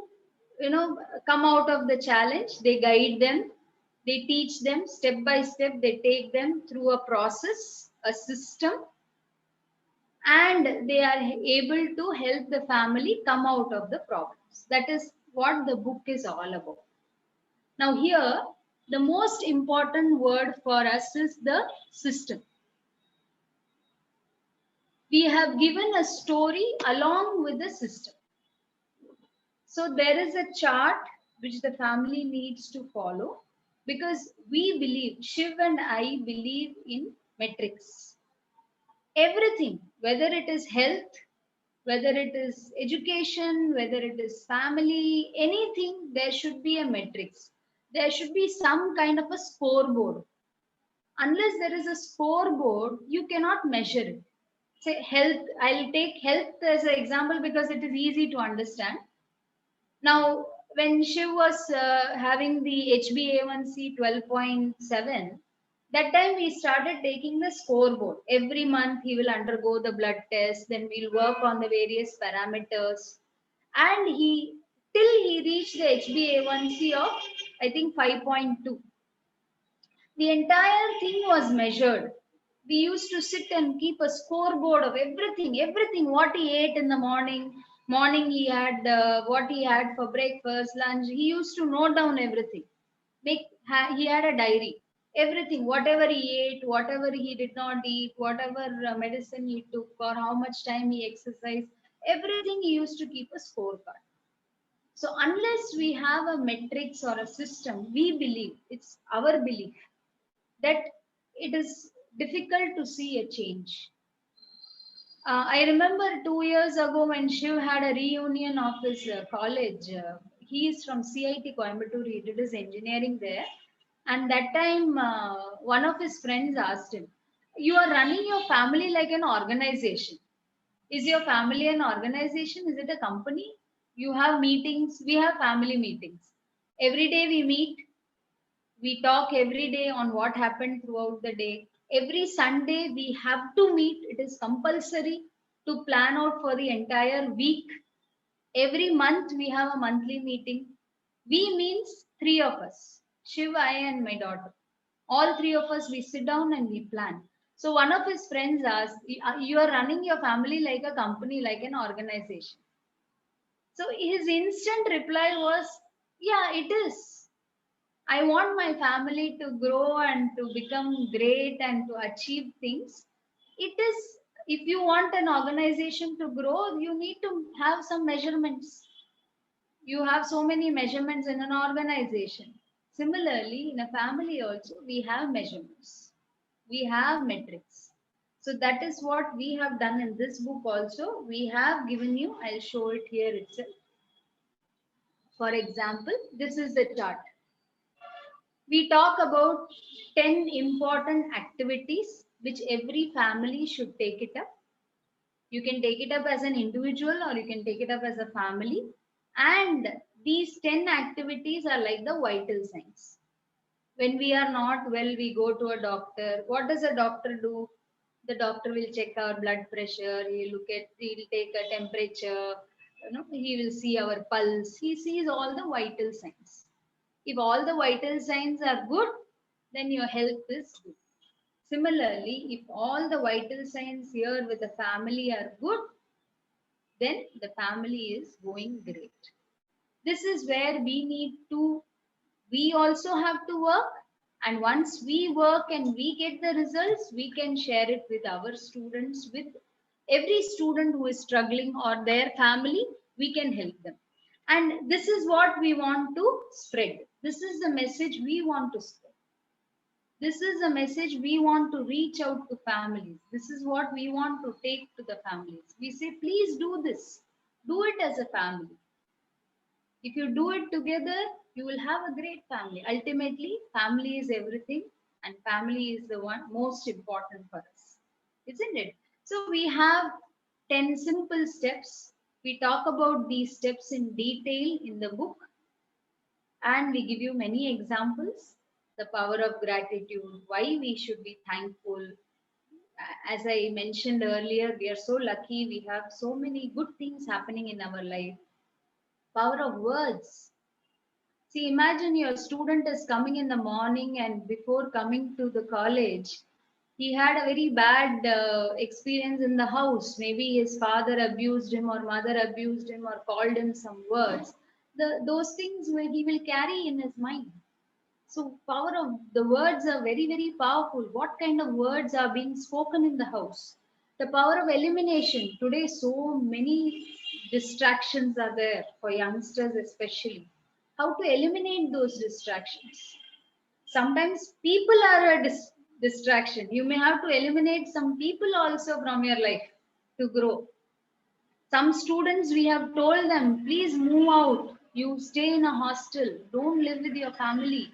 come out of the challenge. They guide them, they teach them step by step, they take them through a process, a system, and they are able to help the family come out of the problems. That is what the book is all about. Now here, the most important word for us is the system. We have given a story along with the system. So there is a chart which the family needs to follow, because we believe, Shiv and I believe in metrics. Everything, whether it is health, whether it is education, whether it is family, anything, there should be a metrics. There should be some kind of a scoreboard. Unless there is a scoreboard, you cannot measure it. Say health, I'll take health as an example because it is easy to understand. Now, when Shiv was having the HbA1c 12.7, that time we started taking the scoreboard. Every month he will undergo the blood test, then we'll work on the various parameters. And till he reached the HbA1c of, I think, 5.2. The entire thing was measured. We used to sit and keep a scoreboard of everything, what he ate in the morning he had what he had for breakfast, lunch. He used to note down everything. He had a diary. Everything, whatever he ate, whatever he did not eat, whatever medicine he took, or how much time he exercised, everything he used to keep a scorecard. So unless we have a metrics or a system, we believe, it's our belief, that it is difficult to see a change. I remember 2 years ago when Shiv had a reunion of his college. He is from CIT Coimbatore. He did his engineering there. And that time, one of his friends asked him, "You are running your family like an organization. Is your family an organization? Is it a company? You have meetings. We have family meetings. Every day we meet, we talk every day on what happened throughout the day. Every Sunday we have to meet. It is compulsory to plan out for the entire week. Every month we have a monthly meeting. We means three of us, Shiv, I, and my daughter. All three of us, we sit down and we plan." So one of his friends asked, "You are running your family like a company, like an organization." So his instant reply was, "Yeah, it is. I want my family to grow and to become great and to achieve things. It is, if you want an organization to grow, you need to have some measurements. You have so many measurements in an organization. Similarly, in a family also, we have measurements, we have metrics. So that is what we have done in this book also. We have given you, I'll show it here itself. For example, this is the chart. We talk about 10 important activities which every family should take it up. You can take it up as an individual or you can take it up as a family. And these 10 activities are like the vital signs. When we are not well, we go to a doctor. What does a doctor do? The doctor will check our blood pressure. He'll take a temperature. He will see our pulse. He sees all the vital signs. If all the vital signs are good, then your health is good. Similarly, if all the vital signs here with the family are good, then the family is going great. This is where we also have to work. And once we work and we get the results, we can share it with our students, with every student who is struggling or their family, we can help them. And this is what we want to spread. This is the message we want to spread. This is a message we want to reach out to families. This is what we want to take to the families. We say, please do this. Do it as a family. If you do it together, you will have a great family. Ultimately, family is everything, and family is the one most important for us, isn't it? So we have 10 simple steps. We talk about these steps in detail in the book, and we give you many examples. The power of gratitude, why we should be thankful. As I mentioned earlier, we are so lucky. We have so many good things happening in our life. Power of words. See, imagine your student is coming in the morning and before coming to the college, he had a very bad experience in the house. Maybe his father abused him or mother abused him or called him some words. Those things he will carry in his mind. So power of the words are very, very powerful. What kind of words are being spoken in the house? The power of elimination. Today, so many distractions are there for youngsters, especially. How to eliminate those distractions? Sometimes people are a distraction. You may have to eliminate some people also from your life to grow. Some students, we have told them, please move out. You stay in a hostel. Don't live with your family.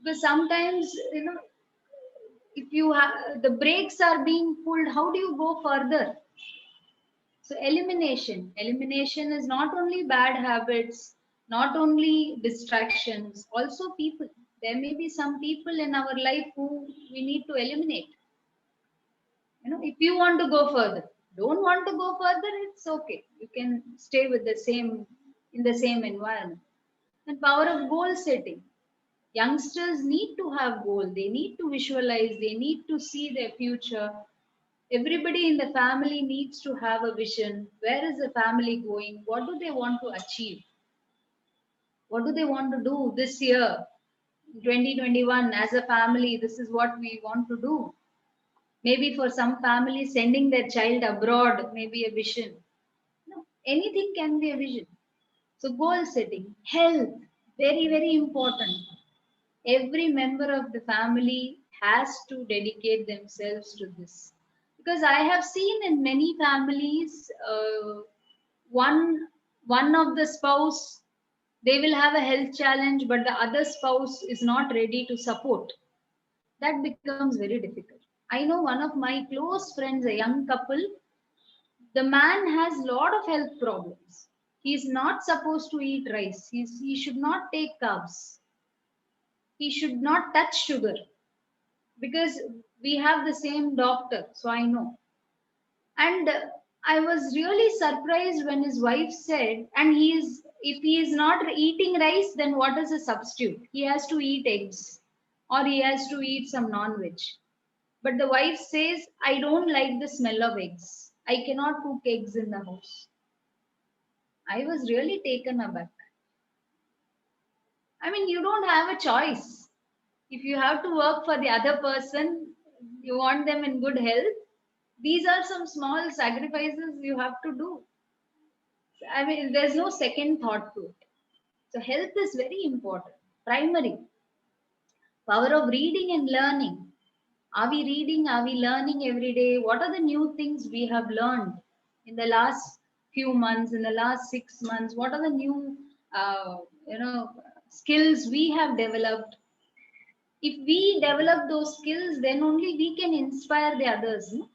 Because sometimes, if you have the brakes are being pulled, how do you go further? So elimination is not only bad habits, not only distractions, also people. There may be some people in our life who we need to eliminate. If you want to go further, don't want to go further, it's okay, you can stay with the same in the same environment. And power of goal setting. Youngsters need to have goal. They need to visualize. They need to see their future. Everybody in the family needs to have a vision. Where is the family going? What do they want to achieve? What do they want to do this year? 2021 as a family, this is what we want to do. Maybe for some families, sending their child abroad may be a vision. No, anything can be a vision. So, goal setting, health, very, very important. Every member of the family has to dedicate themselves to this. Because I have seen in many families, one one of the spouse, they will have a health challenge, but the other spouse is not ready to support. That becomes very difficult. I know one of my close friends, a young couple, the man has a lot of health problems. He is not supposed to eat rice. He should not take carbs. He should not touch sugar because we have the same doctor. So I know. And I was really surprised when his wife said, and if he is not eating rice, then what is a substitute? He has to eat eggs or he has to eat some non veg. But the wife says, I don't like the smell of eggs. I cannot cook eggs in the house. I was really taken aback. I mean, you don't have a choice. If you have to work for the other person, you want them in good health, these are some small sacrifices you have to do. I mean, there's no second thought to it. So, health is very important. Primary. Power of reading and learning. Are we reading? Are we learning every day? What are the new things we have learned in the last few months, in the last 6 months? What are the new, uh, skills we have developed? If we develop those skills, then only we can inspire the others. No?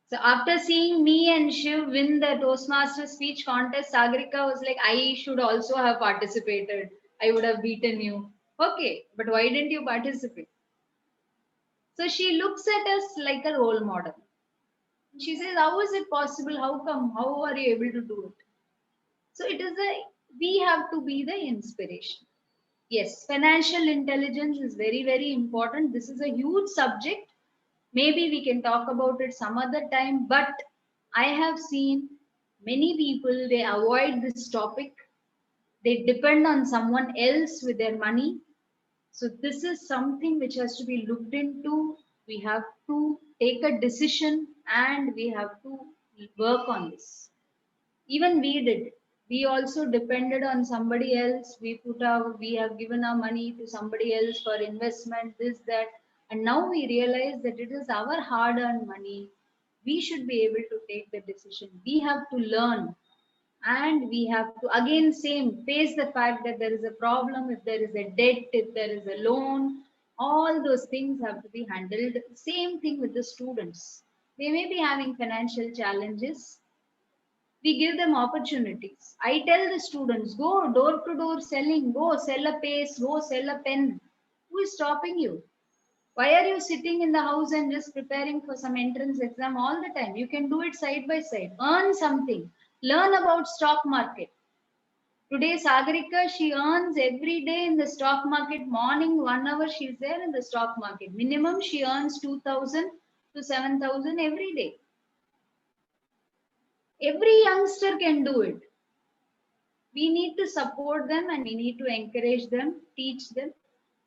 So after seeing me and Shiv win the Toastmaster speech contest, Sagarika was like, I should also have participated. I would have beaten you. Okay, but why didn't you participate? So she looks at us like a role model. She says, how is it possible? How come? How are you able to do it? So we have to be the inspiration. Yes, financial intelligence is very, very important. This is a huge subject. Maybe we can talk about it some other time, but I have seen many people, they avoid this topic. They depend on someone else with their money. So this is something which has to be looked into. We have to take a decision and we have to work on this. Even we did. We also depended on somebody else. We have given our money to somebody else for investment, this, that. And now we realize that it is our hard earned money. We should be able to take the decision. We have to learn and we have to again same face the fact that there is a problem, if there is a debt, if there is a loan, all those things have to be handled. Same thing with the students. They may be having financial challenges. We give them opportunities. I tell the students, go door to door selling, go sell a paste, go sell a pen. Who is stopping you? Why are you sitting in the house and just preparing for some entrance exam all the time? You can do it side by side. Earn something. Learn about stock market. Today, Sagarika, she earns every day in the stock market. Morning, 1 hour, she's there in the stock market. Minimum, she earns 2,000 to 7,000 every day. Every youngster can do it. We need to support them and we need to encourage them, teach them.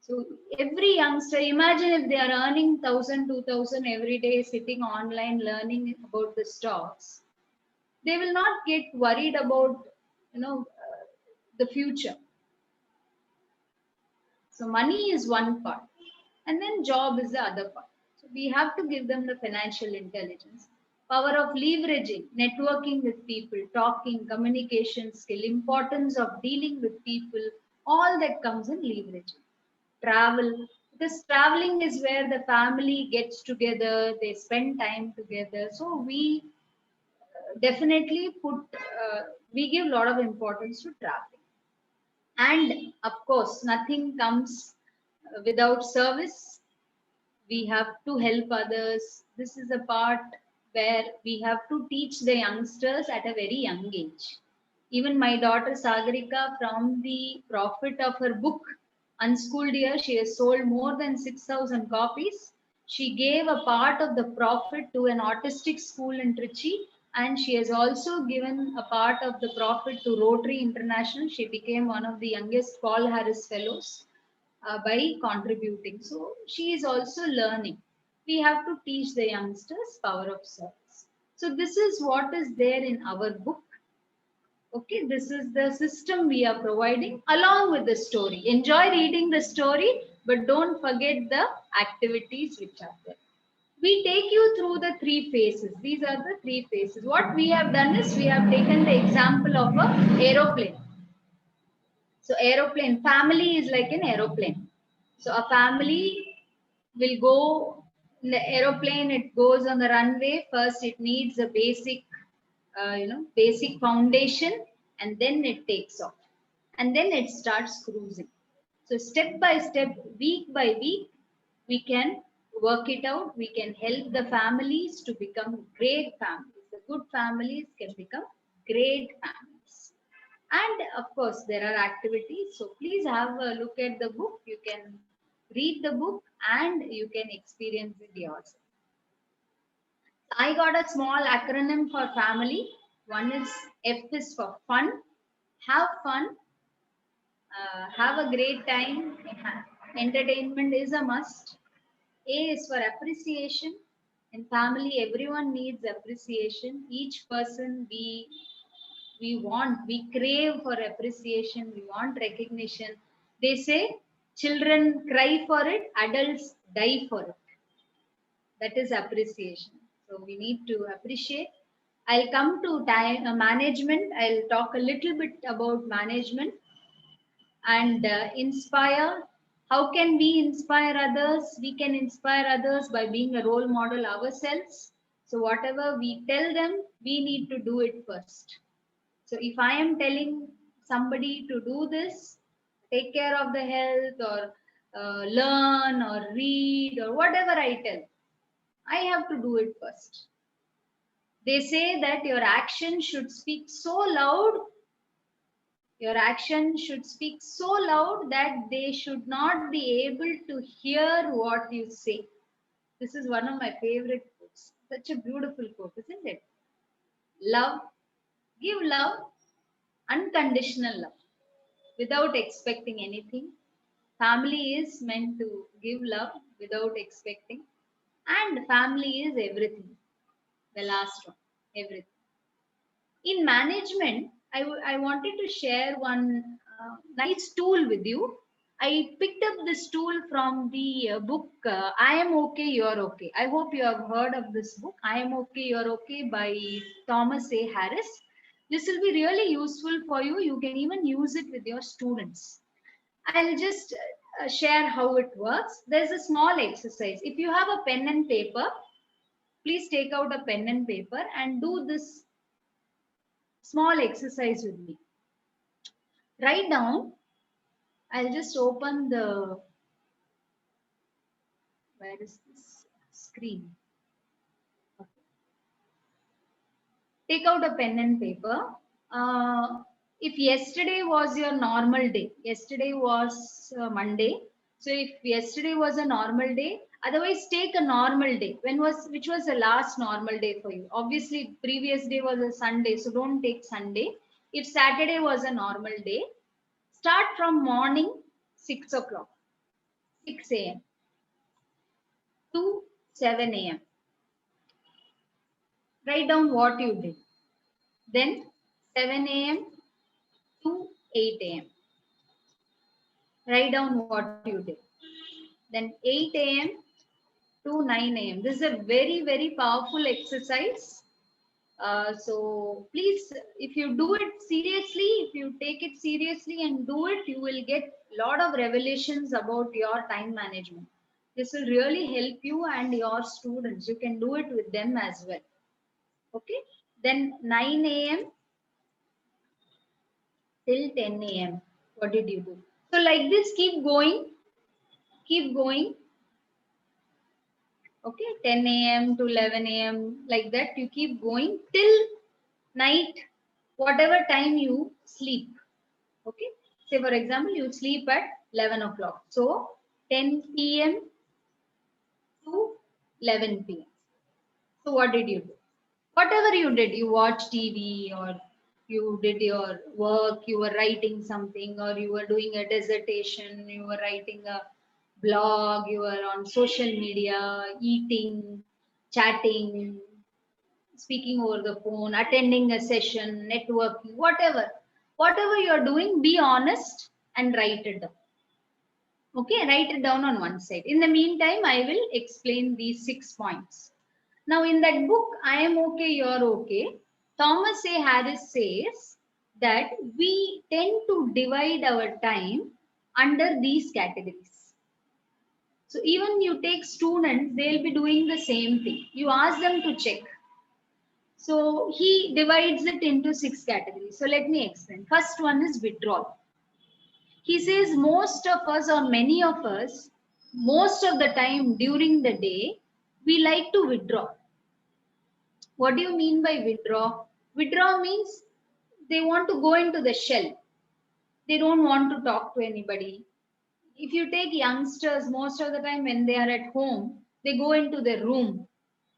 So every youngster, imagine if they are earning 1,000, 2,000 every day, sitting online learning about the stocks, they will not get worried about, the future. So money is one part, and then job is the other part. So we have to give them the financial intelligence, power of leveraging, networking with people, talking, communication skill, importance of dealing with people, all that comes in leveraging. Travel, because traveling is where the family gets together, they spend time together. So we definitely we give a lot of importance to traveling. And of course, nothing comes without service. We have to help others. This is a part where we have to teach the youngsters at a very young age. Even my daughter Sagarika, from the profit of her book, Unschooled Year, she has sold more than 6,000 copies. She gave a part of the profit to an autistic school in Trichy, and she has also given a part of the profit to Rotary International. She became one of the youngest Paul Harris Fellows. by contributing. So she is also learning. We have to teach the youngsters power of service. So this is what is there in our book. Okay, this is the system we are providing along with the story. Enjoy reading the story, but don't forget the activities which are there. We take you through the three phases. These are the three phases. What we have done is we have taken the example of a aeroplane. So aeroplane, family is like an aeroplane. So a family will go in the aeroplane, it goes on the runway. First, it needs a basic, basic foundation, and then it takes off. And then it starts cruising. So step by step, week by week, we can work it out. We can help the families to become great families. The good families can become great families. And of course, there are activities. So please have a look at the book. You can read the book and you can experience it yourself. I got a small acronym for family. One is F is for fun. Have fun. Have a great time. Entertainment is a must. A is for appreciation. In family, everyone needs appreciation. Each person we crave for appreciation, we want recognition. They say children cry for it, adults die for it. That is appreciation. So we need to appreciate. I'll come to time management. I'll talk a little bit about management and inspire. How can we inspire others? We can inspire others by being a role model ourselves. So whatever we tell them, we need to do it first. So if I am telling somebody to do this, take care of the health or learn or read or whatever I tell, I have to do it first. They say that your action should speak so loud, your action should speak so loud that they should not be able to hear what you say. This is one of my favorite quotes. Such a beautiful quote, isn't it? Love, give love, unconditional love, without expecting anything. Family is meant to give love without expecting. And family is everything. The last one, everything. In management, I wanted to share one nice tool with you. I picked up this tool from the book I Am Okay, You're Okay. I hope you have heard of this book, I Am Okay, You're Okay by Thomas A. Harris. This will be really useful for you. You can even use it with your students. I'll just share how it works. There's a small exercise. If you have a pen and paper, please take out a pen and paper and do this small exercise with me. Write down, I'll just open the, where is this screen? Okay. Take out a pen and paper. If yesterday was your normal day, yesterday was Monday. So if yesterday was a normal day, otherwise take a normal day. Which was the last normal day for you? Obviously, previous day was a Sunday, so don't take Sunday. If Saturday was a normal day, start from morning 6 o'clock, 6 a.m. to 7 a.m. Write down what you did. Then 7 a.m. to 8 a.m. Write down what you did. Then 8 a.m. to 9 a.m. This is a very, very powerful exercise. So please, if you do it seriously, if you take it seriously and do it, you will get a lot of revelations about your time management. This will really help you and your students. You can do it with them as well. Okay. Then 9 a.m. till 10 a.m. What did you do? So like this, keep going, keep going. Okay, 10 a.m. to 11 a.m. like that. You keep going till night, whatever time you sleep. Okay, say for example, you sleep at 11 o'clock. So 10 p.m. to 11 p.m. So what did you do? Whatever you did, you watch TV or You did your work, you were writing something, or you were doing a dissertation, you were writing a blog, you were on social media, eating, chatting, speaking over the phone, attending a session, networking, whatever. Whatever you're doing, be honest and write it down. Okay, write it down on one side. In the meantime, I will explain these 6 points. Now, in that book, I am okay, you're okay, Thomas A. Harris says that we tend to divide our time under these categories. So, even you take students, they'll be doing the same thing. You ask them to check. So, he divides it into 6 categories. So, let me explain. First one is withdrawal. He says most of us, or many of us, most of the time during the day, we like to withdraw. What do you mean by withdraw? Withdraw means they want to go into the shell. They don't want to talk to anybody. If you take youngsters, most of the time when they are at home, they go into their room.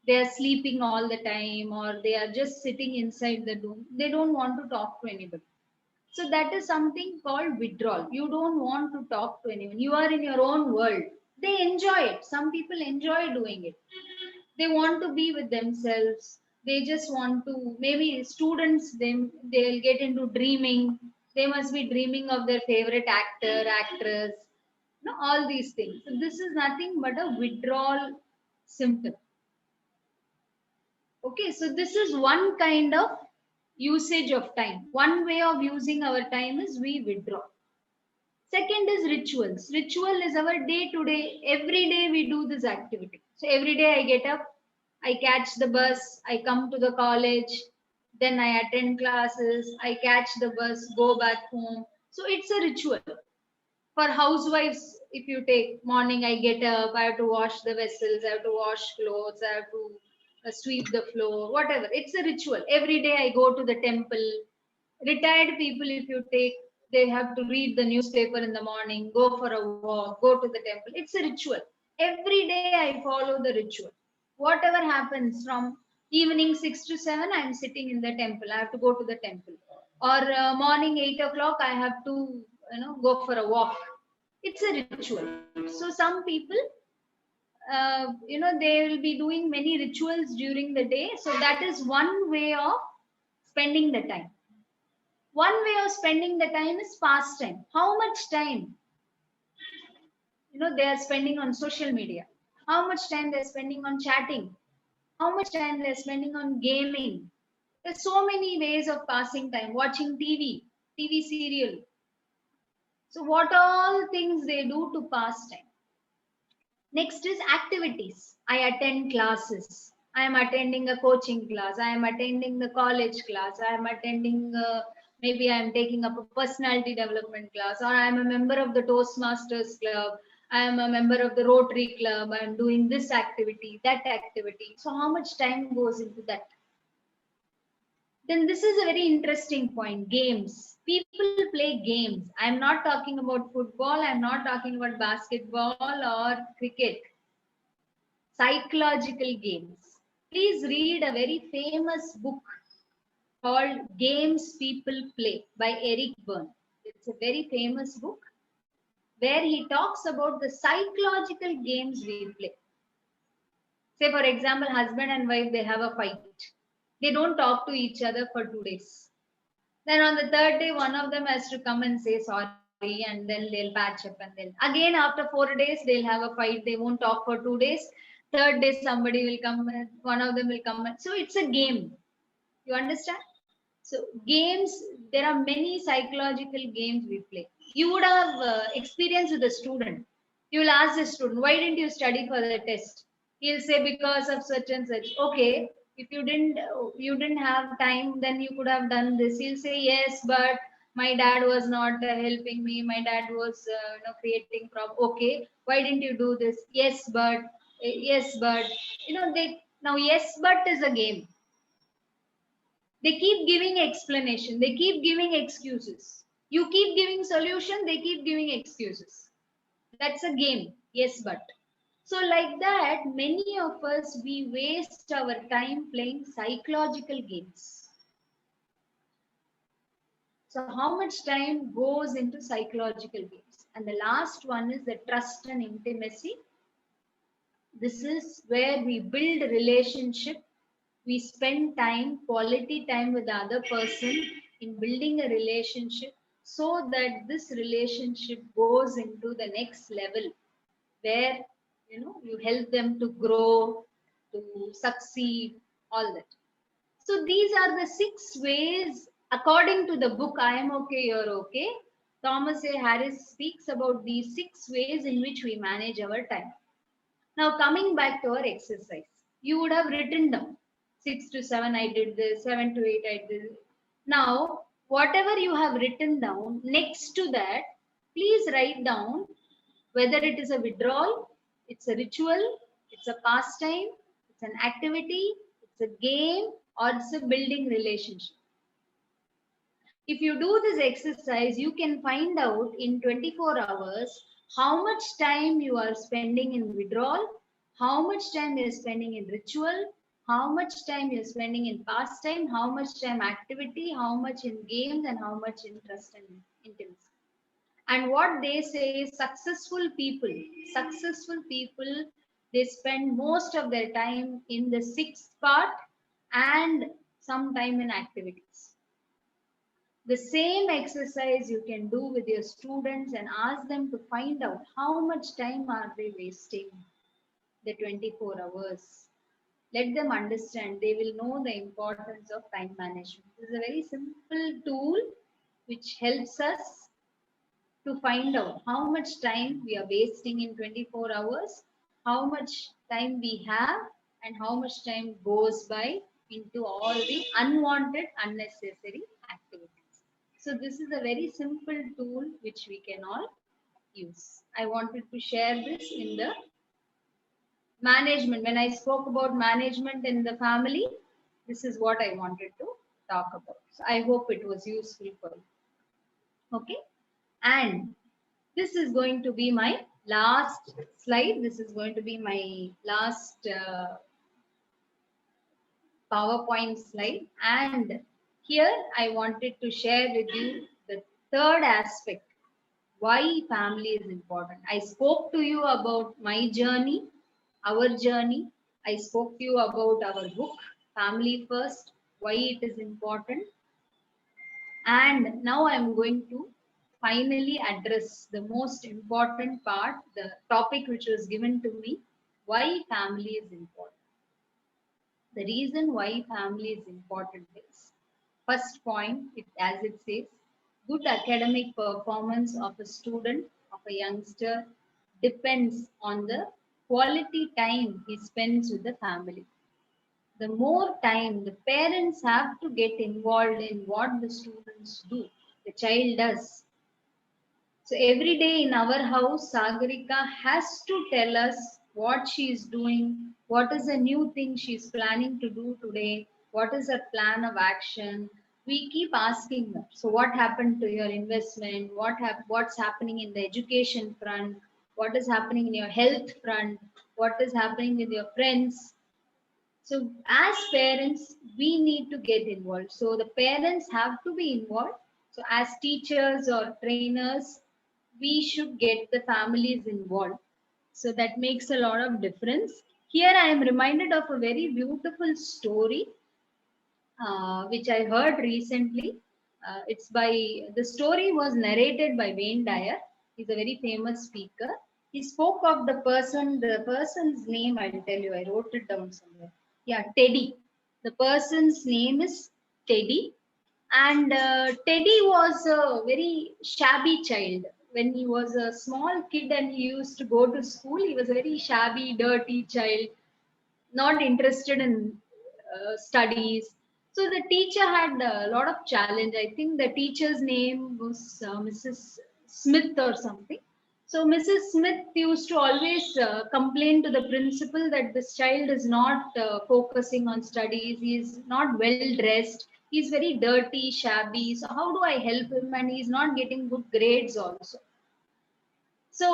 They are sleeping all the time, or they are just sitting inside the room. They don't want to talk to anybody. So that is something called withdrawal. You don't want to talk to anyone. You are in your own world. They enjoy it. Some people enjoy doing it. They want to be with themselves. They just want to, maybe students, they'll get into dreaming. They must be dreaming of their favorite actor, actress, all these things. So this is nothing but a withdrawal symptom. Okay, so this is one kind of usage of time. One way of using our time is we withdraw. Second is rituals. Ritual is our day to day. Every day we do this activity. So every day I get up, I catch the bus, I come to the college, then I attend classes, I catch the bus, go back home. So it's a ritual. For housewives, if you take morning, I get up, I have to wash the vessels, I have to wash clothes, I have to sweep the floor, whatever. It's a ritual. Every day I go to the temple. Retired people, if you take, they have to read the newspaper in the morning, go for a walk, go to the temple. It's a ritual. Every day I follow the ritual. Whatever happens from evening 6 to 7, I'm sitting in the temple. I have to go to the temple. Or morning 8 o'clock, I have to go for a walk. It's a ritual. So some people, they will be doing many rituals during the day. So that is one way of spending the time. One way of spending the time is pastime. How much time they are spending on social media? How much time they're spending on chatting? How much time they're spending on gaming? There's so many ways of passing time. Watching TV serial. So what all things they do to pass time? Next is activities. I attend classes. I am attending a coaching class. I am attending the college class. I am attending, maybe I am taking up a personality development class, or I am a member of the Toastmasters club. I am a member of the Rotary club. I am doing this activity, that activity. So, how much time goes into that? Then this is a very interesting point. Games. People play games. I'm not talking about football. I'm not talking about basketball or cricket. Psychological games. Please read a very famous book called Games People Play by Eric Berne. It's a very famous book where he talks about the psychological games we play. Say, for example, husband and wife, they have a fight. They don't talk to each other for 2 days. Then on the third day, one of them has to come and say sorry, and then they'll patch up. And then again, after 4 days, they'll have a fight. They won't talk for 2 days. Third day, somebody will come, and one of them will come. So it's a game. You understand? So games, there are many psychological games we play. You would have experience with a student. You will ask the student, why didn't you study for the test? He'll say because of such and such. Okay, if you didn't have time, then you could have done this. He'll say yes, but my dad was not helping me. My dad was creating problem. Okay, why didn't you do this? Yes, but they now yes, but is a game. They keep giving explanation, they keep giving excuses. You keep giving solution, they keep giving excuses. That's a game. Yes, but. So like that, many of us, we waste our time playing psychological games. So how much time goes into psychological games? And the last one is the trust and intimacy. This is where we build relationship. We spend time, quality time with the other person in building a relationship so that this relationship goes into the next level where you help them to grow, to succeed, all that. So these are the 6 ways, according to the book I Am Okay, You're Okay. Thomas A. Harris speaks about these 6 ways in which we manage our time. Now, coming back to our exercise, you would have written down 6 to 7, I did this, 7 to 8, I did this. Now, whatever you have written down, next to that, please write down whether it is a withdrawal, it's a ritual, it's a pastime, it's an activity, it's a game, or it's a building relationship. If you do this exercise, you can find out in 24 hours how much time you are spending in withdrawal, how much time you are spending in ritual, how much time you are spending in pastime, how much time activity, how much in games, and how much in trust and intimacy. And what they say is successful people, they spend most of their time in the sixth part and some time in activities. The same exercise you can do with your students and ask them to find out how much time are they wasting the 24 hours. Let them understand. They will know the importance of time management. This is a very simple tool which helps us to find out how much time we are wasting in 24 hours, how much time we have, and how much time goes by into all the unwanted, unnecessary activities. So, this is a very simple tool which we can all use. I wanted to share this in the management. When I spoke about management in the family, this is what I wanted to talk about. So, I hope it was useful for you. Okay. And this is going to be my last slide. This is going to be my last PowerPoint slide. And here I wanted to share with you the third aspect, why family is important. I spoke to you about my journey, our journey. I spoke to you about our book, Family First, why it is important. And now I'm going to finally address the most important part, the topic which was given to me, why family is important. The reason why family is important is, first point, as it says, good academic performance of a student, of a youngster, depends on the quality time he spends with the family. The more time the parents have to get involved in what the students do, the child does. So every day in our house, Sagarika has to tell us what she is doing, what is a new thing she is planning to do today, what is her plan of action. We keep asking her. So what happened to your investment? What's happening in the education front? What is happening in your health front? What is happening with your friends? So, as parents, we need to get involved. So, the parents have to be involved. So, as teachers or trainers, we should get the families involved. So, that makes a lot of difference. Here, I am reminded of a very beautiful story which I heard recently. It's by the story was narrated by Wayne Dyer. He's a very famous speaker. He spoke of the person's name, I'll tell you, I wrote it down somewhere. Yeah, Teddy. The person's name is Teddy. And Teddy was a very shabby child. When he was a small kid and he used to go to school, he was a very shabby, dirty child, not interested in studies. So the teacher had a lot of challenge. I think the teacher's name was Mrs. Smith or something. So Mrs. Smith used to always complain to the principal that this child is not focusing on studies. He is not well dressed. He's very dirty, shabby. So how do I help him? And he's not getting good grades also. So,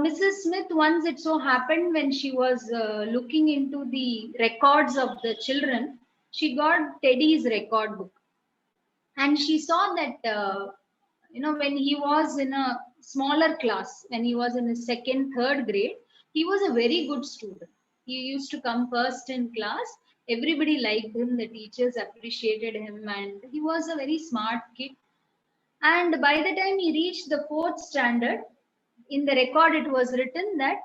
Mrs. Smith, once it so happened when she was looking into the records of the children, she got Teddy's record book. And she saw that, when he was in a smaller class, when he was in his second, third grade, he was a very good student. He used to come first in class. Everybody liked him. The teachers appreciated him, and he was a very smart kid. And by the time he reached the fourth standard, in the record it was written that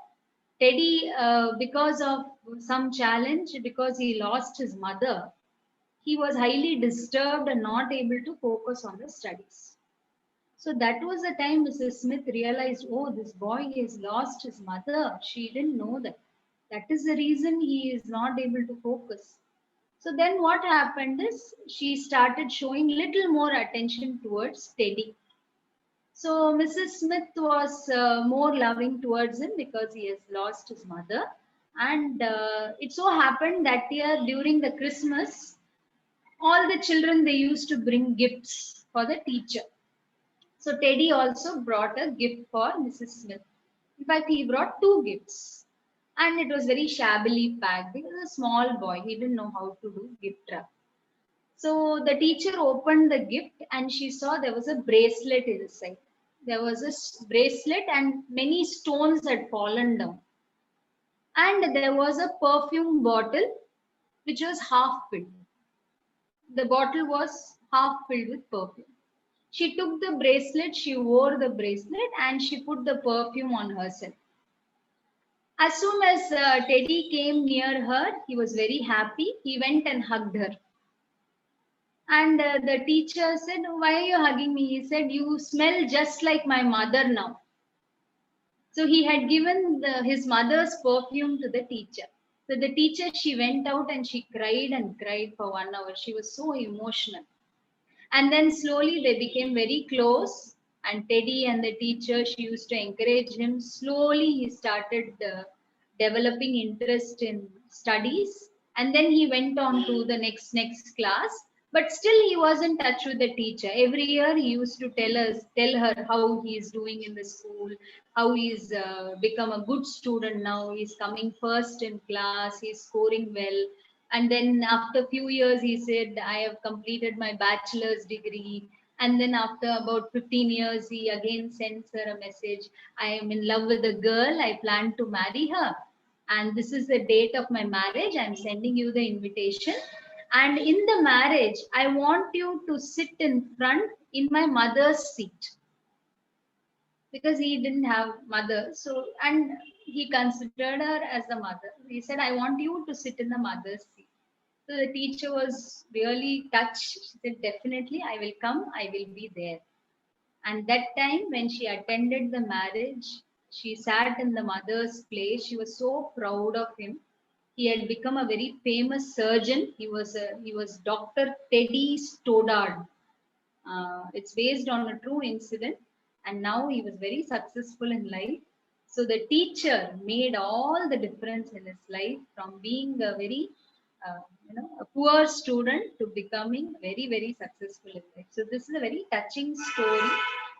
Teddy, because of some challenge, because he lost his mother, he was highly disturbed and not able to focus on the studies. So that was the time Mrs. Smith realized, oh, this boy has lost his mother. She didn't know that. That is the reason he is not able to focus. So then what happened is she started showing little more attention towards Teddy. So Mrs. Smith was more loving towards him because he has lost his mother. And it so happened that year during the Christmas, all the children they used to bring gifts for the teacher. So Teddy also brought a gift for Mrs. Smith. In fact, he brought two gifts. And it was very shabbily packed. He was a small boy. He didn't know how to do gift wrap. So the teacher opened the gift and she saw there was a bracelet inside. There was a bracelet and many stones had fallen down. And there was a perfume bottle which was half filled. The bottle was half filled with perfume. She took the bracelet, she wore the bracelet, and she put the perfume on herself. As soon as Teddy came near her, he was very happy. He went and hugged her. And the teacher said, why are you hugging me? He said, you smell just like my mother now. So he had given his mother's perfume to the teacher. So the teacher, she went out and she cried and cried for 1 hour. She was so emotional. And then slowly they became very close. And Teddy and the teacher, she used to encourage him. Slowly he started developing interest in studies. And then he went on to the next class. But still he was in touch with the teacher. Every year he used to tell her how he is doing in the school, how he's become a good student now. He's coming first in class. He's scoring well. And then after a few years, he said, I have completed my bachelor's degree. And then after about 15 years, he again sends her a message. I am in love with a girl. I plan to marry her. And this is the date of my marriage. I'm sending you the invitation. And in the marriage, I want you to sit in front in my mother's seat because he didn't have mother. So, and he considered her as the mother. He said, I want you to sit in the mother's seat. So the teacher was really touched. She said, definitely, I will come, I will be there. And that time when she attended the marriage, she sat in the mother's place. She was so proud of him. He had become a very famous surgeon. He was Dr. Teddy Stoddard. It's based on a true incident, and now he was very successful in life. So the teacher made all the difference in his life from being a very, a poor student to becoming very, very successful in life. So this is a very touching story.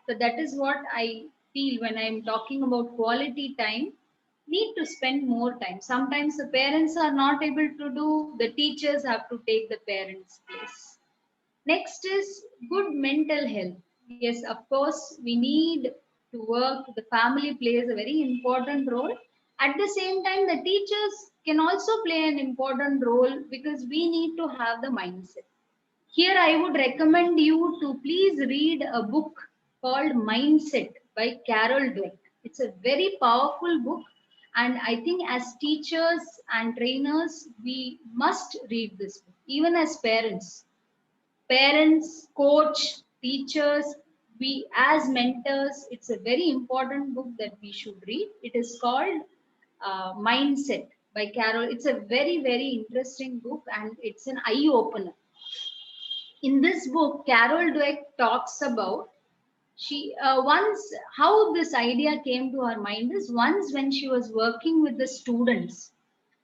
So that is what I feel when I'm talking about quality time. Need to spend more time. Sometimes the parents are not able to do, the teachers have to take the parents' place. Next is good mental health. Yes, of course, we need to work. The family plays a very important role. At the same time, the teachers can also play an important role because we need to have the mindset. Here, I would recommend you to please read a book called Mindset by Carol Dweck. It's a very powerful book, and I think as teachers and trainers, we must read this book, even as parents, coach, teachers, we as mentors, it's a very important book that we should read. It is called Mindset by Carol. It's a very, very interesting book and it's an eye opener. In this book, Carol Dweck talks about she once how this idea came to her mind is once when she was working with the students,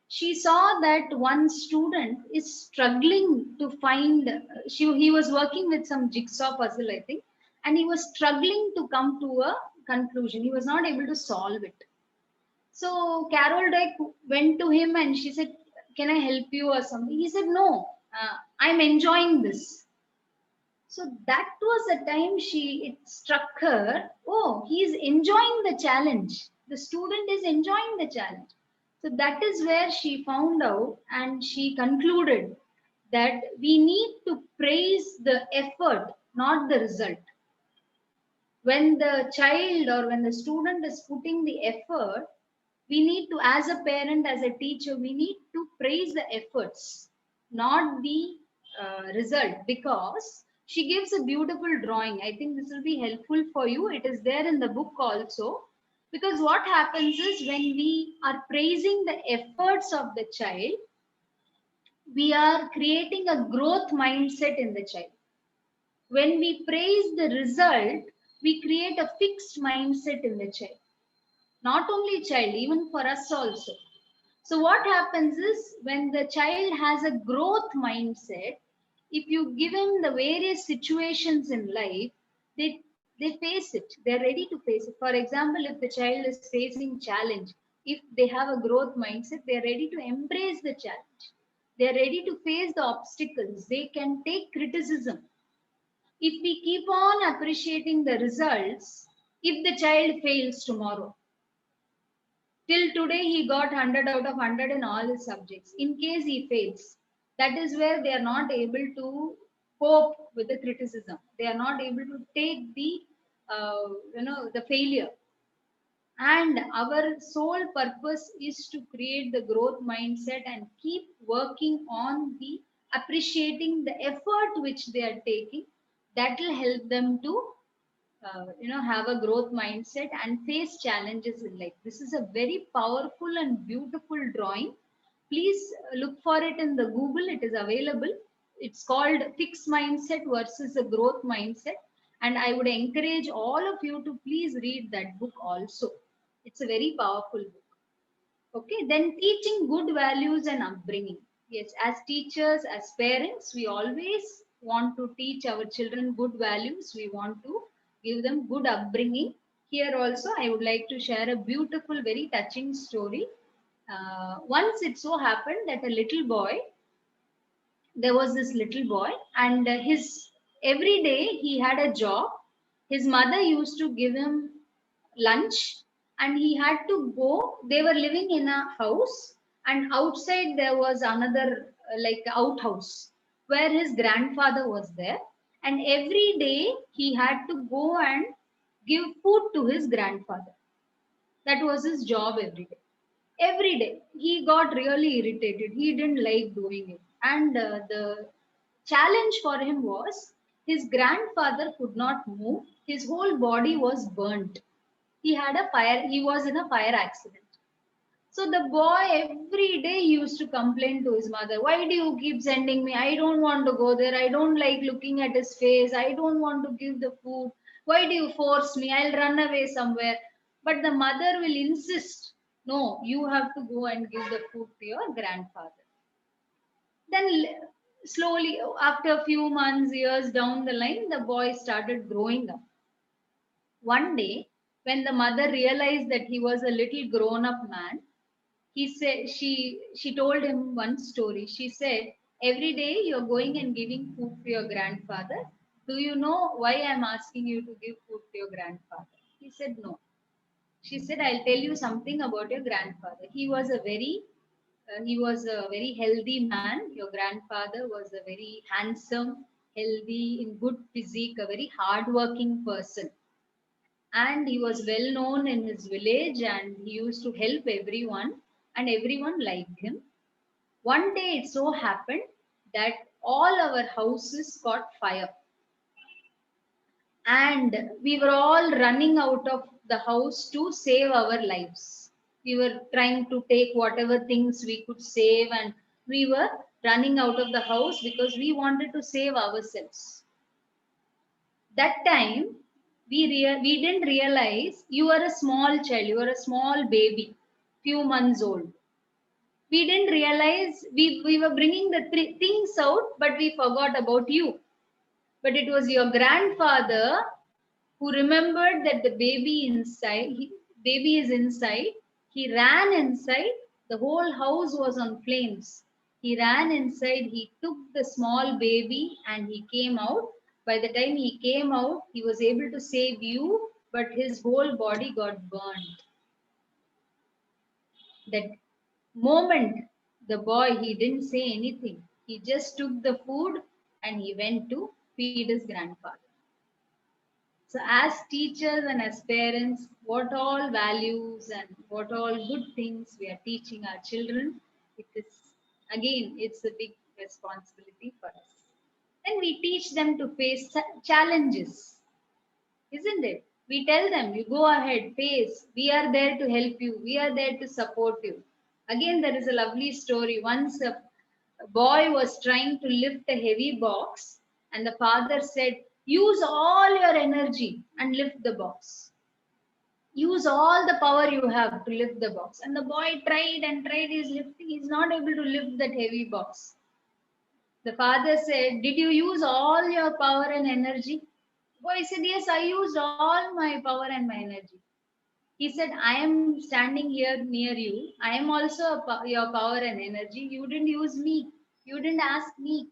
she saw that one student is struggling to find he was working with some jigsaw puzzle, I think, and he was struggling to come to a conclusion. He was not able to solve it. So Carol Dweck went to him and she said, can I help you or something? He said, no, I'm enjoying this. So that was the time it struck her, oh, he is enjoying the challenge. The student is enjoying the challenge. So that is where she found out and she concluded that we need to praise the effort, not the result. When the child or when the student is putting the effort, we need to, as a parent, as a teacher, we need to praise the efforts, not the result. Because she gives a beautiful drawing. I think this will be helpful for you. It is there in the book also. Because what happens is when we are praising the efforts of the child, we are creating a growth mindset in the child. When we praise the result, we create a fixed mindset in the child. Not only child, even for us also. So what happens is when the child has a growth mindset, if you give him the various situations in life, they face it. They're ready to face it. For example, if the child is facing challenge, if they have a growth mindset, they're ready to embrace the challenge. They're ready to face the obstacles. They can take criticism. If we keep on appreciating the results, if the child fails tomorrow, till today he got 100 out of 100 in all his subjects. In case he fails, that is where they are not able to cope with the criticism. They are not able to take the failure. And our sole purpose is to create the growth mindset and keep working on the appreciating the effort which they are taking. That will help them to have a growth mindset and face challenges in life. This is a very powerful and beautiful drawing. Please look for it in the Google. It is available. It's called Fixed Mindset versus a Growth Mindset. And I would encourage all of you to please read that book also. It's a very powerful book. Okay, then teaching good values and upbringing. Yes, as teachers, as parents, we always want to teach our children good values. We want to give them good upbringing. Here also, I would like to share a beautiful, very touching story. Once it so happened that a little boy, there was this little boy, and his every day he had a job. His mother used to give him lunch, and he had to go. They were living in a house, and outside there was another like outhouse where his grandfather was there. And every day he had to go and give food to his grandfather. That was his job every day. Every day he got really irritated. He didn't like doing it. And the challenge for him was his grandfather could not move. His whole body was burnt. He was in a fire accident. So the boy every day used to complain to his mother, why do you keep sending me? I don't want to go there. I don't like looking at his face. I don't want to give the food. Why do you force me? I'll run away somewhere. But the mother will insist, no, you have to go and give the food to your grandfather. Then slowly, after a few months, years down the line, the boy started growing up. One day, when the mother realized that he was a little grown up man, he said she told him one story. She said, every day you're going and giving food to your grandfather. Do you know why I'm asking you to give food to your grandfather? He said, no. She said, I'll tell you something about your grandfather. He was a very healthy man. Your grandfather was a very handsome, healthy, in good physique, a very hardworking person. And he was well known in his village, and he used to help everyone, and everyone liked him. One day it so happened that all our houses caught fire, and we were all running out of the house to save our lives. We were trying to take whatever things we could save, and we were running out of the house because we wanted to save ourselves. That time we didn't realize you are a small child, you are a small baby, few months old. We didn't realize we were bringing the things out, but we forgot about you. But it was your grandfather who remembered that the baby is inside. He ran inside. The whole house was on flames. He ran inside. He took the small baby and he came out. By the time he came out, he was able to save you, but his whole body got burned. That moment, the boy, he didn't say anything. He just took the food and he went to feed his grandfather. So, as teachers and as parents, what all values and what all good things we are teaching our children, it is again, it's a big responsibility for us. And we teach them to face challenges, isn't it? We tell them, you go ahead, face. We are there to help you. We are there to support you. Again, there is a lovely story. Once a boy was trying to lift a heavy box, and the father said, use all your energy and lift the box. Use all the power you have to lift the box. And the boy tried and tried his lifting. He's not able to lift that heavy box. The father said, did you use all your power and energy? Boy said, yes, I used all my power and my energy. He said, I am standing here near you. I am also your power and energy. You didn't use me. You didn't ask me.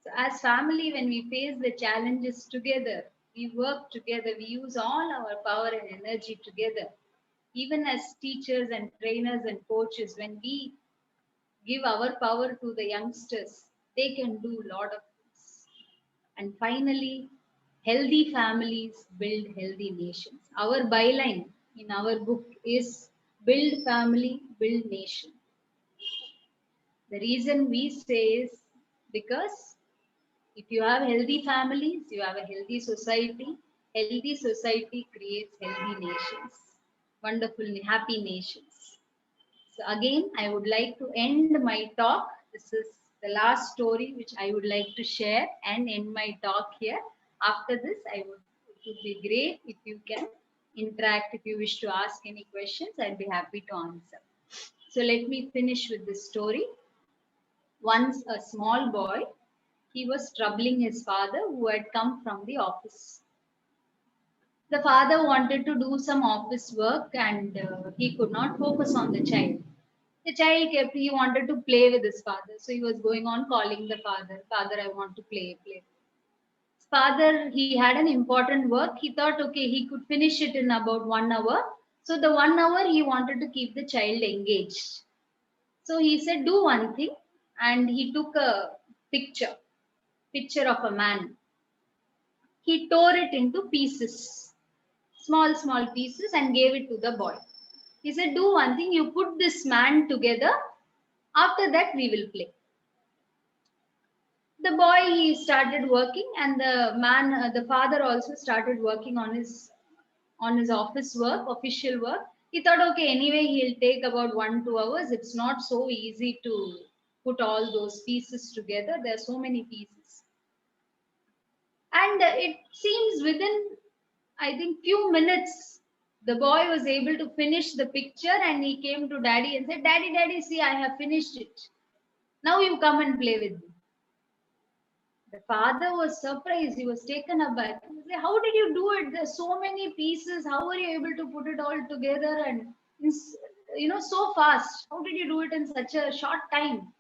So, as family, when we face the challenges together, we work together, we use all our power and energy together. Even as teachers and trainers and coaches, when we give our power to the youngsters, they can do a lot of things. And finally, healthy families build healthy nations. Our byline in our book is build family, build nation. The reason we say is because if you have healthy families, you have a healthy society. Healthy society creates healthy nations, wonderful, happy nations. So, again, I would like to end my talk. This is the last story which I would like to share and end my talk here. After this, it would be great if you can interact. If you wish to ask any questions, I'd be happy to answer. So, let me finish with this story. Once a small boy, he was troubling his father who had come from the office. The father wanted to do some office work and he could not focus on the child. The child kept, he wanted to play with his father. So he was going on calling the father, Father, I want to play, play. His father, he had an important work. He thought, okay, he could finish it in about 1 hour. So the 1 hour, he wanted to keep the child engaged. So he said, do one thing. And he took a picture of a man. He tore it into pieces, small pieces, and gave it to the boy. He said, do one thing, you put this man together. After that, we will play. The boy, he started working, and the father also started working on his office work, official work. He thought, okay, anyway, he'll take about 1-2 hours. It's not so easy to put all those pieces together. There are so many pieces. And it seems within, I think, few minutes, the boy was able to finish the picture and he came to daddy and said, Daddy, Daddy, see, I have finished it. Now you come and play with me. The father was surprised. He was taken aback. He said, how did you do it? There's so many pieces. How were you able to put it all together and, so fast? How did you do it in such a short time?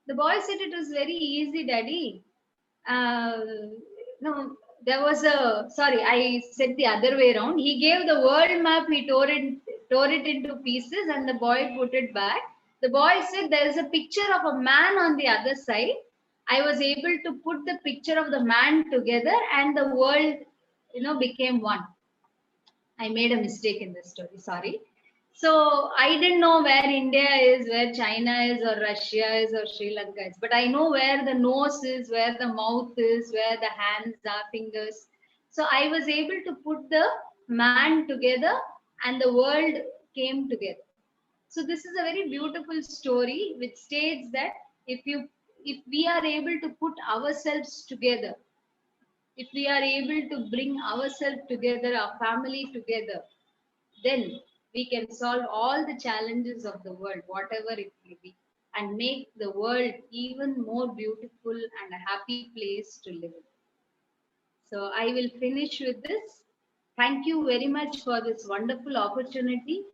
The boy said, it was very easy, Daddy. No, there was sorry, I said the other way around. He gave the world map, he tore it into pieces, and the boy put it back. The boy said, there is a picture of a man on the other side. I was able to put the picture of the man together, and the world, became one. I made a mistake in this story, sorry. So I didn't know where India is, where China is, or Russia is, or Sri Lanka is. But I know where the nose is, where the mouth is, where the hands are, fingers. So I was able to put the man together and the world came together. So this is a very beautiful story which states that if we are able to put ourselves together, if we are able to bring ourselves together, our family together, then we can solve all the challenges of the world, whatever it may be, and make the world even more beautiful and a happy place to live in. So I will finish with this. Thank you very much for this wonderful opportunity.